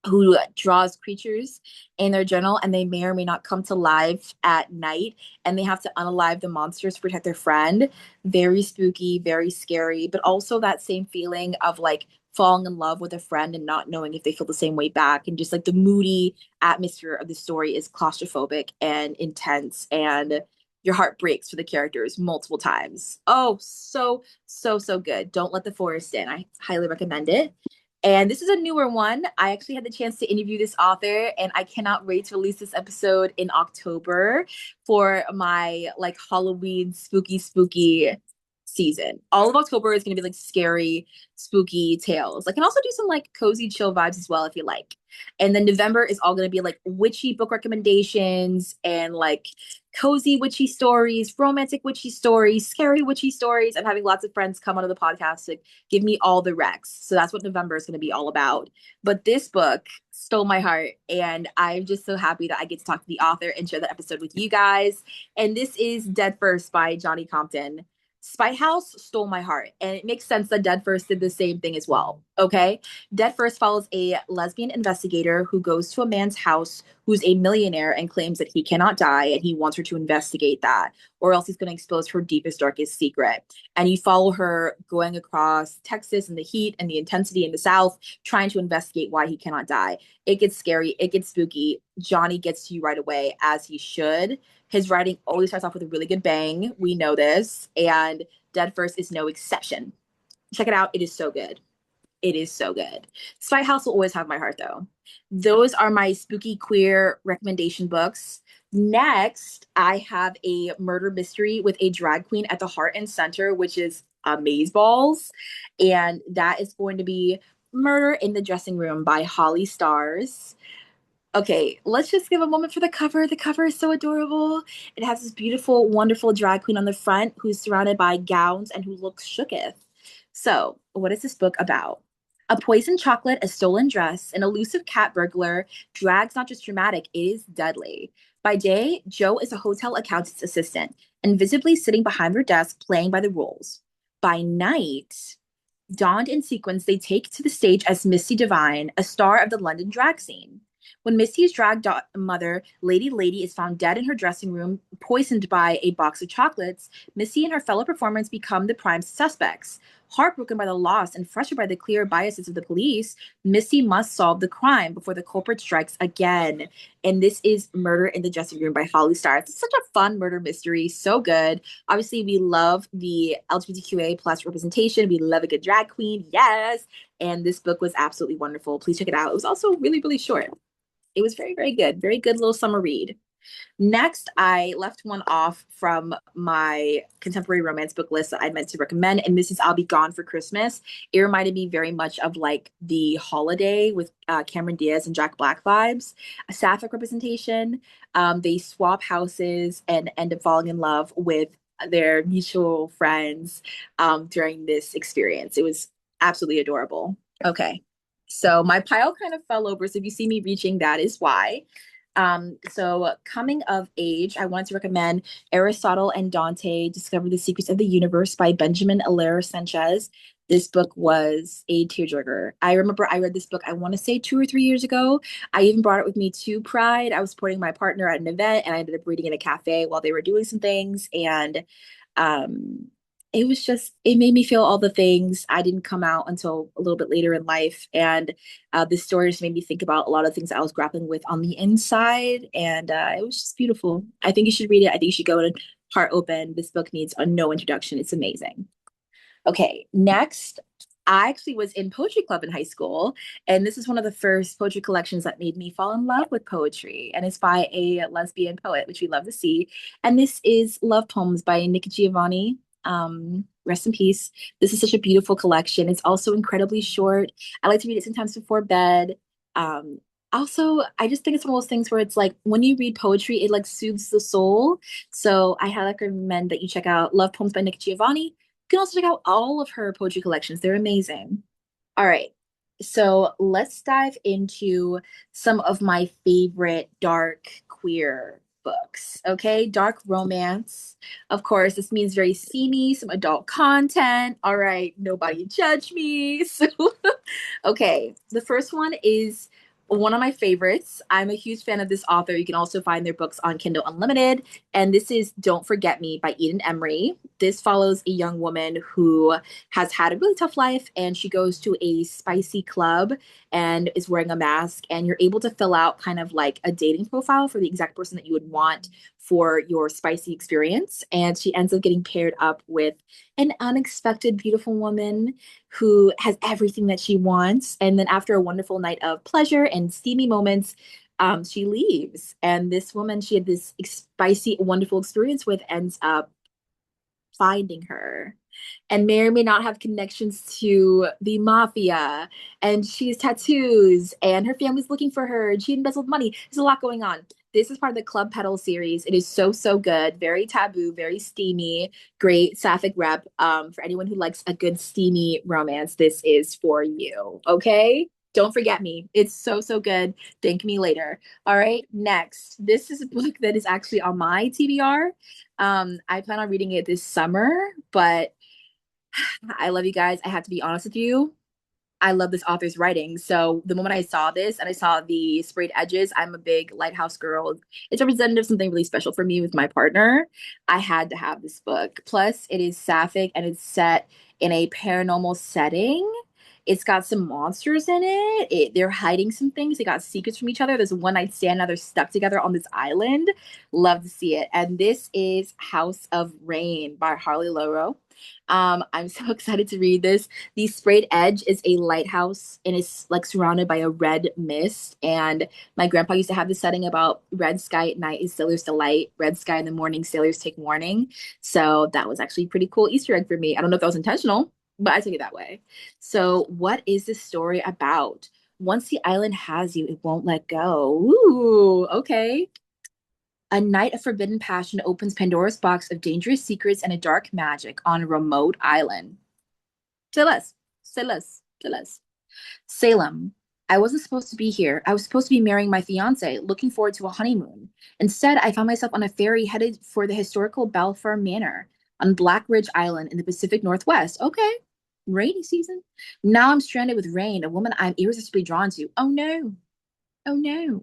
who draws creatures in their journal, and they may or may not come to life at night, and they have to unalive the monsters to protect their friend. Very spooky, very scary, but also that same feeling of like falling in love with a friend and not knowing if they feel the same way back. And just like the moody atmosphere of the story is claustrophobic and intense. And your heart breaks for the characters multiple times. Oh, so, so, so good. Don't Let the Forest In. I highly recommend it. And this is a newer one. I actually had the chance to interview this author, and I cannot wait to release this episode in October for my like Halloween spooky season. All of October is going to be like scary, spooky tales. I can also do some like cozy, chill vibes as well if you like. And then November is all going to be like witchy book recommendations and like cozy witchy stories, romantic witchy stories, scary witchy stories. I'm having lots of friends come onto the podcast to give me all the recs. So that's what November is going to be all about. But this book stole my heart, and I'm just so happy that I get to talk to the author and share that episode with you guys. And this is Dead First by Johnny Compton. Spite House stole my heart, and it makes sense that Dead First did the same thing as well. Okay. Dead First follows a lesbian investigator who goes to a man's house who's a millionaire and claims that he cannot die, and he wants her to investigate that, or else he's going to expose her deepest, darkest secret. And you follow her going across Texas and the heat and the intensity in the South, trying to investigate why he cannot die. It gets scary, it gets spooky. Johnny gets to you right away, as he should. His writing always starts off with a really good bang. We know this. And Dead First is no exception. Check it out. It is so good. It is so good. Spy House will always have my heart, though. Those are my spooky queer recommendation books. Next, I have a murder mystery with a drag queen at the heart and center, which is Amazeballs. And that is going to be Murder in the Dressing Room by Holly Stars. Okay, let's just give a moment for the cover. The cover is so adorable. It has this beautiful, wonderful drag queen on the front who's surrounded by gowns and who looks shooketh. So, what is this book about? A poisoned chocolate, a stolen dress, an elusive cat burglar. Drag's not just dramatic, it is deadly. By day, Jo is a hotel accountant's assistant, invisibly sitting behind her desk playing by the rules. By night, donned in sequins, they take to the stage as Misty Devine, a star of the London drag scene. When Misty's drag mother, Lady, is found dead in her dressing room, poisoned by a box of chocolates, Misty and her fellow performers become the prime suspects. Heartbroken by the loss and frustrated by the clear biases of the police, Misty must solve the crime before the culprit strikes again. And this is Murder in the Dressing Room by Holly Stars. It's such a fun murder mystery, so good. Obviously, we love the LGBTQIA plus representation. We love a good drag queen, yes. And this book was absolutely wonderful. Please check it out. It was also really, really short. It was very, very good. Very good little summer read. Next, I left one off from my contemporary romance book list that I meant to recommend, and this is I'll Be Gone for Christmas. It reminded me very much of like The Holiday with Cameron Diaz and Jack Black vibes. A Sapphic representation. They swap houses and end up falling in love with their mutual friends during this experience. It was absolutely adorable. Okay. So my pile kind of fell over. So if you see me reaching, that is why. So coming of age, I wanted to recommend Aristotle and Dante Discover the Secrets of the Universe by Benjamin Alera Sanchez. This book was a tearjerker. I remember I read this book, I want to say 2 or 3 years ago. I even brought it with me to Pride. I was supporting my partner at an event, and I ended up reading in a cafe while they were doing some things. And um, it was just, it made me feel all the things. I didn't come out until a little bit later in life. And this story just made me think about a lot of things I was grappling with on the inside. And it was just beautiful. I think you should read it. I think you should go in heart open. This book needs no introduction. It's amazing. Okay, next, I actually was in poetry club in high school, and this is one of the first poetry collections that made me fall in love with poetry, and it's by a lesbian poet, which we love to see. And this is Love Poems by Nikki Giovanni. Rest in peace. This is such a beautiful collection. It's also incredibly short. I like to read it sometimes before bed. Also, I just think it's one of those things where it's like when you read poetry, it like soothes the soul. So I highly recommend that you check out Love Poems by Nikki Giovanni. You can also check out all of her poetry collections. They're amazing. All right. So let's dive into some of my favorite dark queer books. Okay. Dark romance. Of course, this means very steamy, some adult content. All right. Nobody judge me. So, okay. The first one is one of my favorites. I'm a huge fan of this author. You can also find their books on Kindle Unlimited. And this is Don't Forget Me by Eden Emery. This follows a young woman who has had a really tough life, and she goes to a spicy club and is wearing a mask. And you're able to fill out kind of like a dating profile for the exact person that you would want for your spicy experience. And she ends up getting paired up with an unexpected, beautiful woman who has everything that she wants. And then after a wonderful night of pleasure and steamy moments, she leaves. And this woman she had this spicy, wonderful experience with ends up finding her and may or may not have connections to the mafia. And she has tattoos, and her family's looking for her, and she embezzled money. There's a lot going on. This is part of the Club Petal series. It is so, so good. Very taboo, very steamy, great Sapphic rep. For anyone who likes a good steamy romance, this is for you. Okay? Don't forget me. It's so, so good. Thank me later. All right, next. This is a book that is actually on my TBR. I plan on reading it this summer, but I love you guys. I have to be honest with you. I love this author's writing. So the moment I saw this and I saw the sprayed edges, I'm a big Lighthouse girl. It's representative of something really special for me with my partner. I had to have this book. Plus, it is sapphic and it's set in a paranormal setting. It's got some monsters in it. They're hiding some things. They got secrets from each other. There's a one night stand. Now they're stuck together on this island. Love to see it. And this is House of Rain by Harley Loro. I'm so excited to read this. The sprayed edge is a lighthouse and it's like surrounded by a red mist. And my grandpa used to have this setting about red sky at night is sailors delight, red sky in the morning, sailors take warning. So that was actually a pretty cool Easter egg for me. I don't know if that was intentional, but I took it that way. So, what is this story about? Once the island has you, it won't let go. Ooh, okay. A night of forbidden passion opens Pandora's box of dangerous secrets and a dark magic on a remote island. Say less. Say less. Say less. Salem. I wasn't supposed to be here. I was supposed to be marrying my fiance, looking forward to a honeymoon. Instead, I found myself on a ferry headed for the historical Balfour Manor on Black Ridge Island in the Pacific Northwest. Okay, rainy season. Now I'm stranded with Rain, a woman I'm irresistibly drawn to. Oh no. Oh no.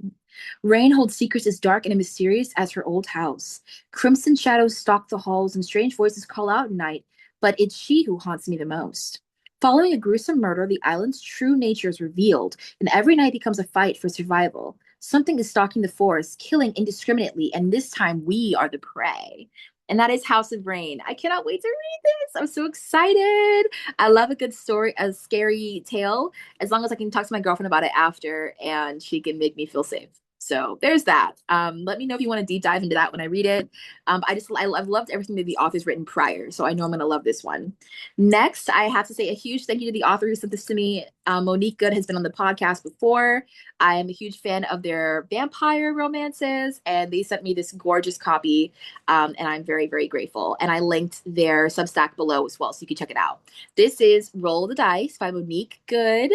Rain holds secrets as dark and mysterious as her old house. Crimson shadows stalk the halls and strange voices call out at night, but it's she who haunts me the most. Following a gruesome murder, the island's true nature is revealed, and every night becomes a fight for survival. Something is stalking the forest, killing indiscriminately, and this time we are the prey. And that is House of Rain. I cannot wait to read this. I'm so excited. I love a good story, a scary tale, as long as I can talk to my girlfriend about it after and she can make me feel safe. So there's that. Let me know if you want to deep dive into that when I read it. I've loved everything that the author's written prior, so I know I'm gonna love this one. Next, I have to say a huge thank you to the author who sent this to me. Monique Goode has been on the podcast before. I am a huge fan of their vampire romances, and they sent me this gorgeous copy, and I'm very, very grateful. And I linked their Substack below as well, so you can check it out. This is Roll the Dice by Monique Goode.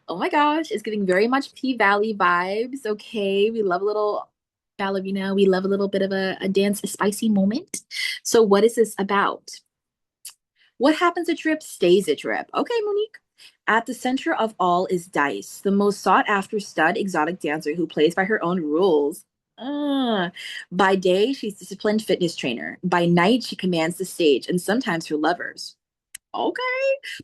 Oh my gosh, it's giving very much P Valley vibes. Okay, we love a little ballerina. We love a little bit of a dance, a spicy moment. So, what is this about? What happens a trip stays a trip. Okay, Monique. At the center of all is Dice, the most sought after stud exotic dancer who plays by her own rules. By day, she's a disciplined fitness trainer. By night, she commands the stage and sometimes her lovers. Okay.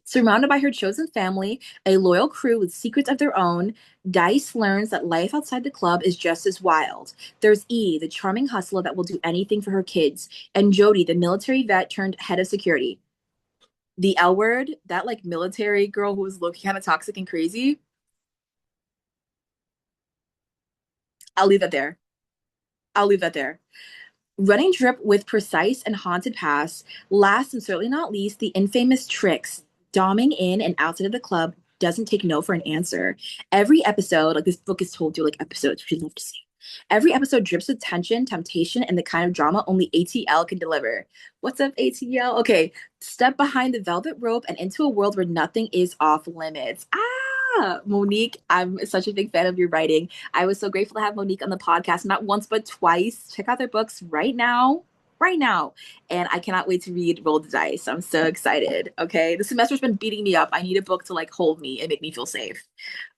Surrounded by her chosen family, a loyal crew with secrets of their own, Dice learns that life outside the club is just as wild. There's E, the charming hustler that will do anything for her kids, and Jody, the military vet turned head of security. The L word, that like military girl who was looking kind of toxic and crazy. I'll leave that there. I'll leave that there. Running drip with precise and haunted pass. Last and certainly not least, the infamous tricks. Doming in and outside of the club doesn't take no for an answer. Every episode, like this book is told through like episodes, which you'd love to see. Every episode drips with tension, temptation, and the kind of drama only ATL can deliver. What's up, ATL? Okay, step behind the velvet rope and into a world where nothing is off limits. Monique, I'm such a big fan of your writing. I was so grateful to have Monique on the podcast, not once, but twice. Check out their books right now. Right now. And I cannot wait to read Roll the Dice. I'm so excited. Okay. The semester's been beating me up. I need a book to like hold me and make me feel safe.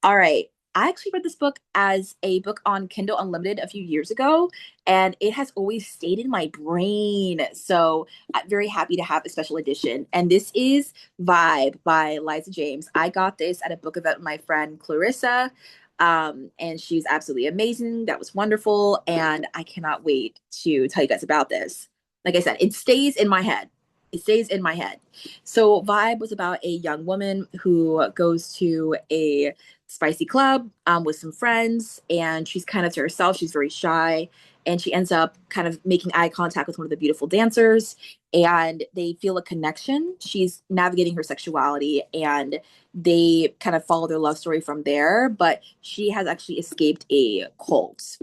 All right. I actually read this book as a book on Kindle Unlimited a few years ago, and it has always stayed in my brain. So I'm very happy to have a special edition. And this is Vibe by Liza James. I got this at a book event with my friend Clarissa. And she's absolutely amazing. That was wonderful. And I cannot wait to tell you guys about this. Like I said, it stays in my head. It stays in my head. So, Vibe was about a young woman who goes to a spicy club with some friends, and she's kind of to herself. She's very shy, and she ends up kind of making eye contact with one of the beautiful dancers, and they feel a connection. She's navigating her sexuality, and they kind of follow their love story from there. But she has actually escaped a cult,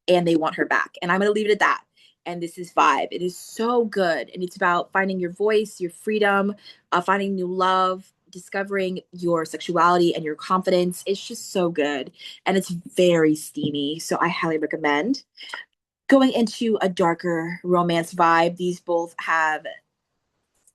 and they want her back. And I'm going to leave it at that. And this is Vibe. It is so good. And it's about finding your voice, your freedom, finding new love, discovering your sexuality and your confidence. It's just so good. And it's very steamy. So I highly recommend. Going into a darker romance vibe, these both have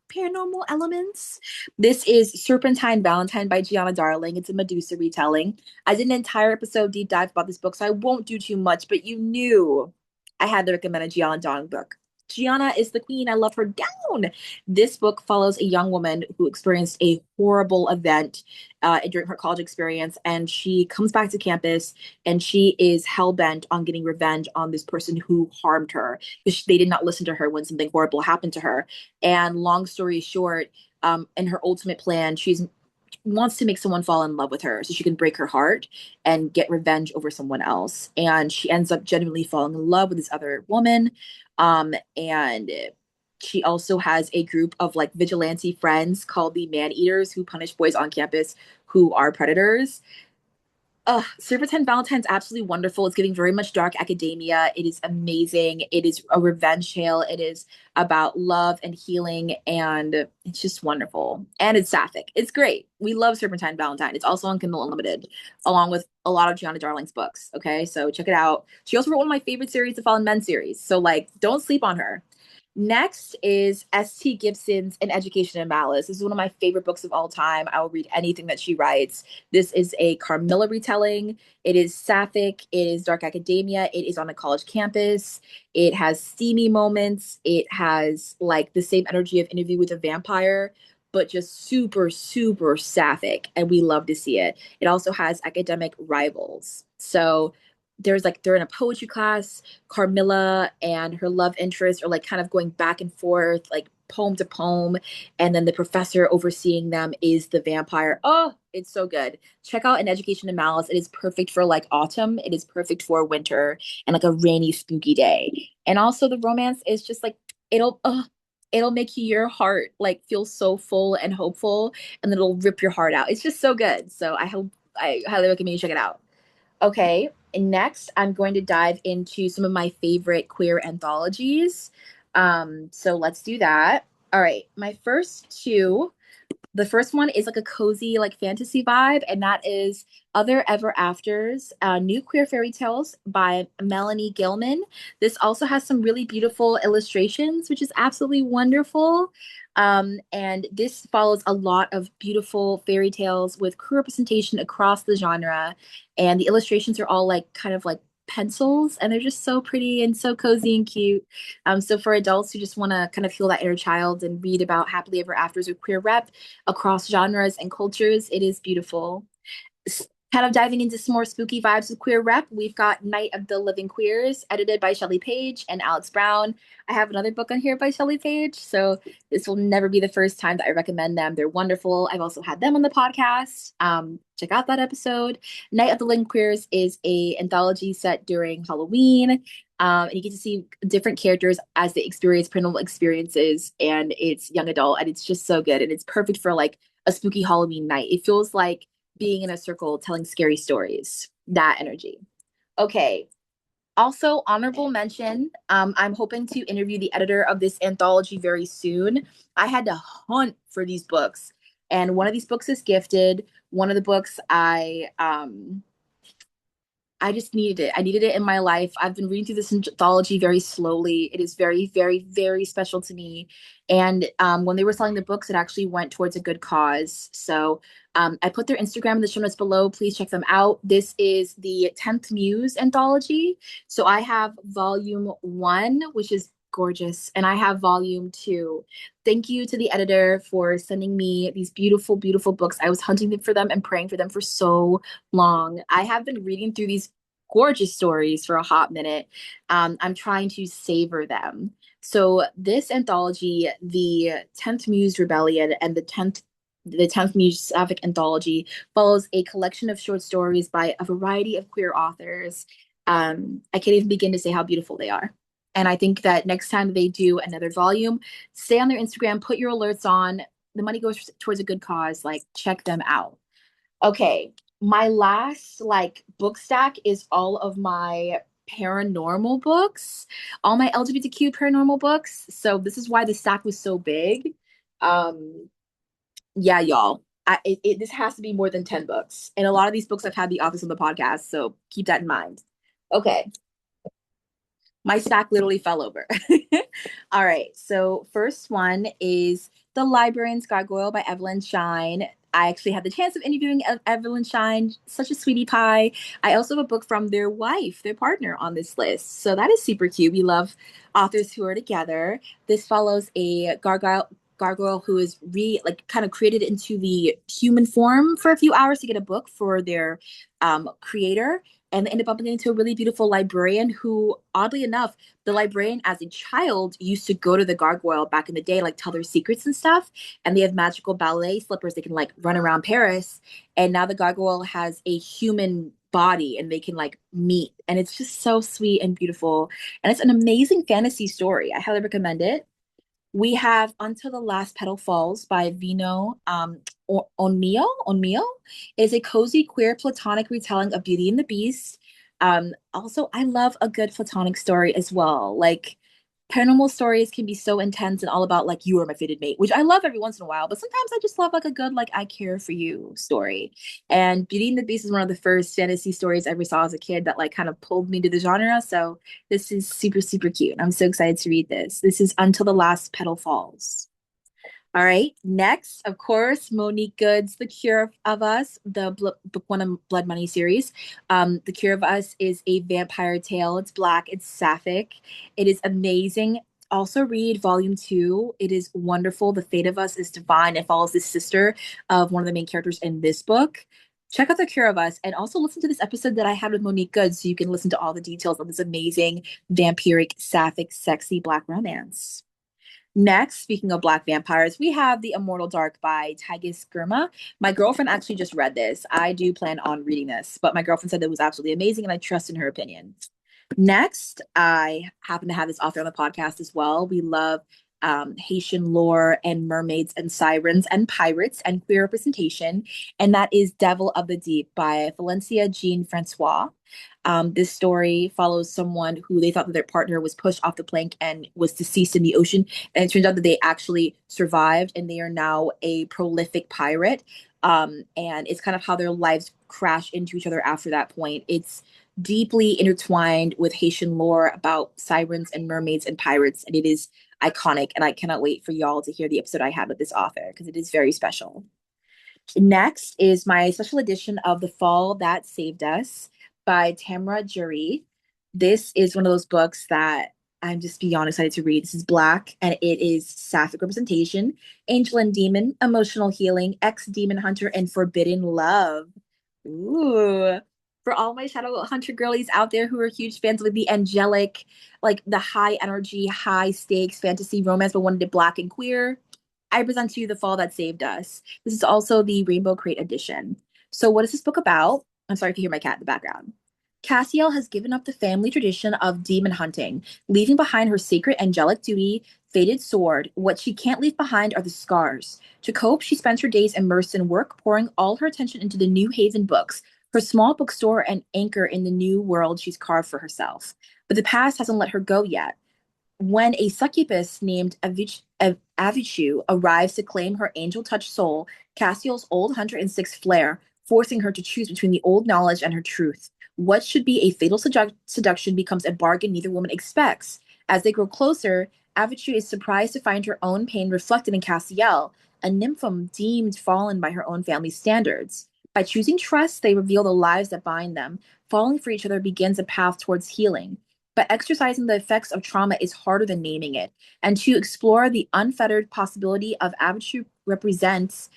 paranormal elements. This is Serpentine Valentine by Gianna Darling. It's a Medusa retelling. I did an entire episode deep dive about this book, so I won't do too much, but you knew I had to recommend a Gianna Darling book. Gianna is the queen. I love her down. This book follows a young woman who experienced a horrible event during her college experience, and she comes back to campus and she is hell bent on getting revenge on this person who harmed her because they did not listen to her when something horrible happened to her. And long story short, in her ultimate plan, she's wants to make someone fall in love with her so she can break her heart and get revenge over someone else. And she ends up genuinely falling in love with this other woman. And she also has a group of like vigilante friends called the Man Eaters who punish boys on campus who are predators. Serpentine Valentine's absolutely wonderful. It's giving very much dark academia. It is amazing. It is a revenge tale. It is about love and healing, and it's just wonderful. And it's sapphic. It's great. We love Serpentine Valentine. It's also on Kindle Unlimited, along with a lot of Gianna Darling's books. Okay, so check it out. She also wrote one of my favorite series, the Fallen Men series. So like, don't sleep on her. Next is S.T. Gibson's An Education in Malice. This is one of my favorite books of all time. I will read anything that she writes. This is a Carmilla retelling. It is sapphic. It is dark academia. It is on a college campus. It has steamy moments. It has like the same energy of Interview with a Vampire, but just super, super sapphic. And we love to see it. It also has academic rivals. So there's like they're in a poetry class. Carmilla and her love interest are like kind of going back and forth, like poem to poem. And then the professor overseeing them is the vampire. Oh, it's so good. Check out An Education in Malice. It is perfect for like autumn. It is perfect for winter and like a rainy, spooky day. And also the romance is just like it'll make your heart like feel so full and hopeful, and then it'll rip your heart out. It's just so good. So I highly recommend you check it out. Okay, and next I'm going to dive into some of my favorite queer anthologies. So let's do that. All right, my first two, the first one is like a cozy like fantasy vibe, and that is Other Ever Afters, New Queer Fairy Tales by Melanie Gilman. This also has some really beautiful illustrations, which is absolutely wonderful. And this follows a lot of beautiful fairy tales with queer representation across the genre. And the illustrations are all like kind of like pencils, and they're just so pretty and so cozy and cute. So for adults who just want to kind of feel that inner child and read about happily ever afters with queer rep across genres and cultures, it is beautiful. Kind of diving into some more spooky vibes with queer rep, we've got Night of the Living Queers, edited by Shelley Page and Alex Brown. I have another book on here by Shelley Page, so this will never be the first time that I recommend them. They're wonderful. I've also had them on the podcast. Check out that episode. Night of the Living Queers is a anthology set during Halloween. And you get to see different characters as they experience paranormal experiences, and it's young adult, and it's just so good, and it's perfect for like a spooky Halloween night. It feels like being in a circle telling scary stories. That energy. Okay. Also, honorable mention. I'm hoping to interview the editor of this anthology very soon. I had to hunt for these books, and one of these books is gifted. One of the books I just needed it. I needed it in my life. I've been reading through this anthology very slowly. It is very, very, very special to me. And when they were selling the books, it actually went towards a good cause. So I put their Instagram in the show notes below. Please check them out. This is the 10th Muse anthology. So I have volume one, which is gorgeous. And I have volume two. Thank you to the editor for sending me these beautiful, beautiful books. I was hunting them for them and praying for them for so long. I have been reading through these gorgeous stories for a hot minute. I'm trying to savor them. So this anthology, the 10th Muse Rebellion and the 10th Muse Sapphic Anthology, follows a collection of short stories by a variety of queer authors. I can't even begin to say how beautiful they are. And I think that next time they do another volume, stay on their Instagram, put your alerts on. The money goes towards a good cause. Like, check them out. Okay, my last like book stack is all of my paranormal books, all my LGBTQ paranormal books. So this is why the stack was so big. Um, yeah, y'all. This has to be more than 10 books. And a lot of these books I've had the authors on the podcast, so keep that in mind. Okay, my stack literally fell over. All right. So first one is The Librarian's Gargoyle by Evelyn Shine. I actually had the chance of interviewing Evelyn Shine, such a sweetie pie. I also have a book from their wife, their partner on this list. So that is super cute. We love authors who are together. This follows a gargoyle who is kind of created into the human form for a few hours to get a book for their creator, and they end up bumping into a really beautiful librarian who, oddly enough, the librarian as a child used to go to the gargoyle back in the day, like tell their secrets and stuff. And they have magical ballet slippers. They can like run around Paris. And now the gargoyle has a human body and they can like meet. And it's just so sweet and beautiful. And it's an amazing fantasy story. I highly recommend it. We have Until the Last Petal Falls by Vino Onmio is a cozy queer platonic retelling of Beauty and the Beast. Also, I love a good platonic story as well. Like paranormal stories can be so intense and all about like you are my fated mate, which I love every once in a while, but sometimes I just love like a good like I care for you story. And Beauty and the Beast is one of the first fantasy stories I ever saw as a kid that like kind of pulled me to the genre. So this is super, super cute. I'm so excited to read this. This is Until the Last Petal Falls. All right. Next, of course, Monique Goode's The Cure of Us, the book one of Blood Money series. The Cure of Us is a vampire tale. It's black, it's sapphic. It is amazing. Also read volume two. It is wonderful. The fate of us is divine. It follows the sister of one of the main characters in this book. Check out The Cure of Us and also listen to this episode that I had with Monique Good so you can listen to all the details of this amazing vampiric, sapphic, sexy black romance. Next, speaking of Black vampires, we have The Immortal Dark by Tigis Girma. My girlfriend actually just read this. I do plan on reading this, but my girlfriend said it was absolutely amazing and I trust in her opinion. Next, I happen to have this author on the podcast as well. We love Haitian lore and mermaids and sirens and pirates and queer representation. And that is Devil of the Deep by Valencia Jean Francois. This story follows someone who they thought that their partner was pushed off the plank and was deceased in the ocean. And it turns out that they actually survived and they are now a prolific pirate. And it's kind of how their lives crash into each other after that point. It's deeply intertwined with Haitian lore about sirens and mermaids and pirates. And it is iconic. And I cannot wait for y'all to hear the episode I had with this author because it is very special. Next is my special edition of The Fall That Saved Us by Tamara Jerée. This is one of those books that I'm just beyond excited to read. This is Black and it is sapphic representation, angel and demon, emotional healing, ex-demon hunter, and forbidden love. Ooh. For all my Shadow Hunter girlies out there who are huge fans of like, the angelic, like the high energy, high stakes fantasy romance, but wanted it black and queer, I present to you The Fall That Saved Us. This is also the Rainbow Crate edition. So what is this book about? I'm sorry if you hear my cat in the background. Cassiel has given up the family tradition of demon hunting, leaving behind her sacred angelic duty, fated sword. What she can't leave behind are the scars. To cope, she spends her days immersed in work, pouring all her attention into the New Haven books, her small bookstore and anchor in the new world she's carved for herself. But the past hasn't let her go yet. When a succubus named Avichu arrives to claim her angel-touched soul, Cassiel's old hunter instincts flare, forcing her to choose between the old knowledge and her truth. What should be a fatal seduction becomes a bargain neither woman expects. As they grow closer, Avichu is surprised to find her own pain reflected in Cassiel, a nymphom deemed fallen by her own family's standards. By choosing trust, they reveal the lives that bind them. Falling for each other begins a path towards healing. But exercising the effects of trauma is harder than naming it. And to explore the unfettered possibility of Abitude represents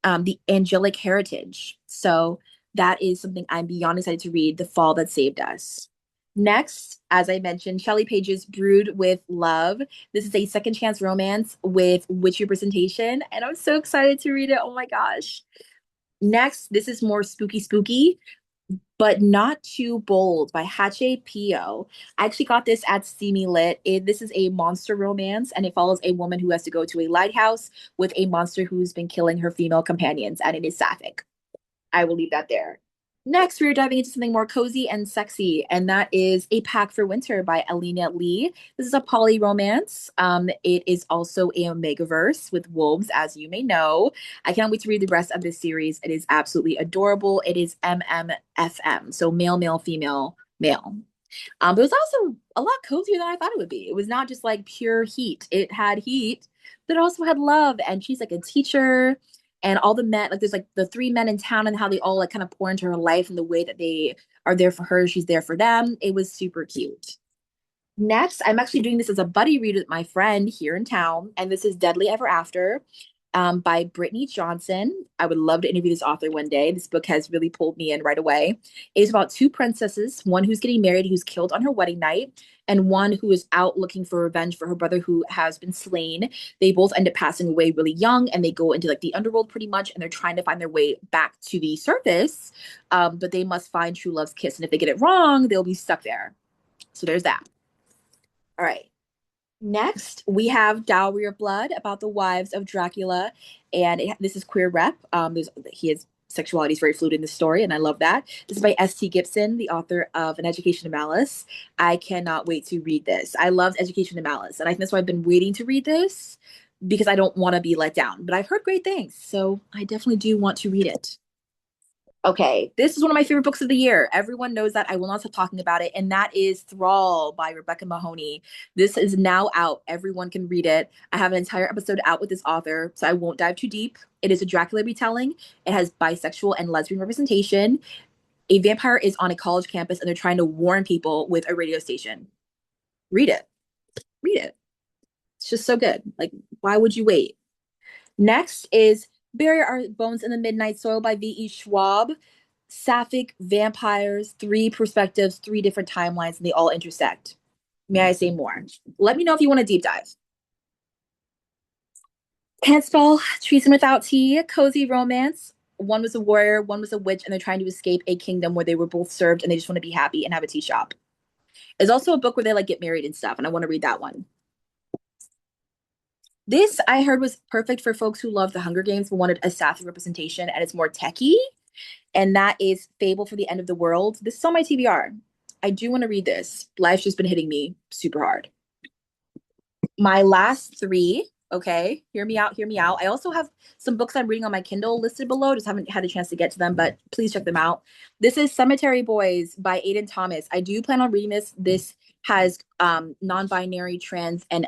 the angelic heritage. So that is something I'm beyond excited to read, The Fall That Saved Us. Next, as I mentioned, Shelley Page's Brood with Love. This is a second chance romance with witch representation, and I'm so excited to read it. Oh my gosh. Next, this is more spooky, but not too bold by Hache Pio. I actually got this at Steamy Lit. This is a monster romance, and it follows a woman who has to go to a lighthouse with a monster who's been killing her female companions, and it is Sapphic. I will leave that there. Next, we're diving into something more cozy and sexy, and that is A Pack for Winter by Alina Lee. This is a poly romance. It is also a Omegaverse with wolves, as you may know. I can't wait to read the rest of this series. It is absolutely adorable. It is MMFM, so male, male, female, male. But it was also a lot cozier than I thought it would be. It was not just like pure heat. It had heat, but it also had love. And she's like a teacher, and all the men, like there's like the three men in town and how they all like kind of pour into her life and the way that they are there for her, she's there for them. It was super cute. Next, I'm actually doing this as a buddy read with my friend here in town, and this is Deadly Ever After by Brittany Johnson. I would love to interview this author one day. This book has really pulled me in right away. It's about two princesses, one who's getting married, who's killed on her wedding night, and one who is out looking for revenge for her brother who has been slain. They both end up passing away really young, and they go into like the underworld pretty much, and they're trying to find their way back to the surface. But they must find true love's kiss, and if they get it wrong, they'll be stuck there. So there's that. All right. Next, we have Dowry of Blood about the wives of Dracula, and this is queer rep. His sexuality is very fluid in the story, and I love that. This is by S.T. Gibson, the author of An Education of Malice. I cannot wait to read this. I loved Education of Malice, and I think that's why I've been waiting to read this because I don't want to be let down. But I've heard great things, so I definitely do want to read it. Okay, this is one of my favorite books of the year. Everyone knows that. I will not stop talking about it. And that is Thrall by Rebecca Mahoney. This is now out. Everyone can read it. I have an entire episode out with this author, so I won't dive too deep. It is a Dracula retelling. It has bisexual and lesbian representation. A vampire is on a college campus and they're trying to warn people with a radio station. Read it. Read it. It's just so good. Like, why would you wait? Next is Bury Our Bones in the Midnight Soil by V.E. Schwab. Sapphic vampires, three perspectives, three different timelines, and they all intersect. May I say more? Let me know if you want a deep dive. Can't spell Treason Without Tea, cozy romance. One was a warrior, one was a witch, and they're trying to escape a kingdom where they were both served and they just want to be happy and have a tea shop. There's also a book where they like get married and stuff, and I want to read that one. This I heard was perfect for folks who love the Hunger Games but wanted a sapphic representation and it's more techy. And that is Fable for the End of the World. This is on my TBR. I do want to read this. Life's just been hitting me super hard. My last three, okay, hear me out, hear me out. I also have some books I'm reading on my Kindle listed below, just haven't had a chance to get to them, but please check them out. This is Cemetery Boys by Aiden Thomas. I do plan on reading this. This has non-binary, trans, and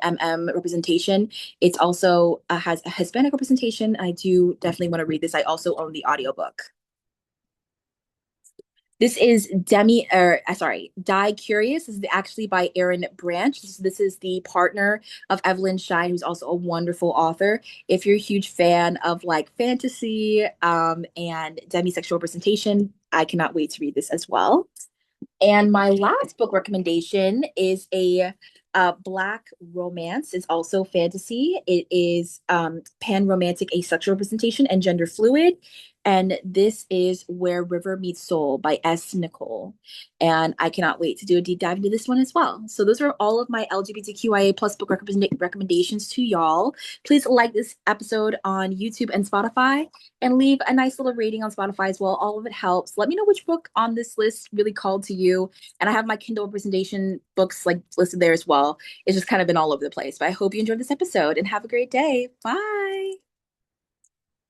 representation. It's also has a Hispanic representation. I do definitely want to read this. I also own the audiobook. This is Die Curious. This is actually by Erin Branch. This is the partner of Evelyn Shine, who's also a wonderful author. If you're a huge fan of like fantasy and demisexual representation, I cannot wait to read this as well. And my last book recommendation is a Black romance. It's also fantasy. It is pan-romantic asexual representation and gender fluid. And this is Where River Meets Soul by S. Nicole. And I cannot wait to do a deep dive into this one as well. So those are all of my LGBTQIA plus book recommendations to y'all. Please like this episode on YouTube and Spotify and leave a nice little rating on Spotify as well. All of it helps. Let me know which book on this list really called to you. And I have my Kindle representation books like listed there as well. It's just kind of been all over the place. But I hope you enjoyed this episode and have a great day. Bye.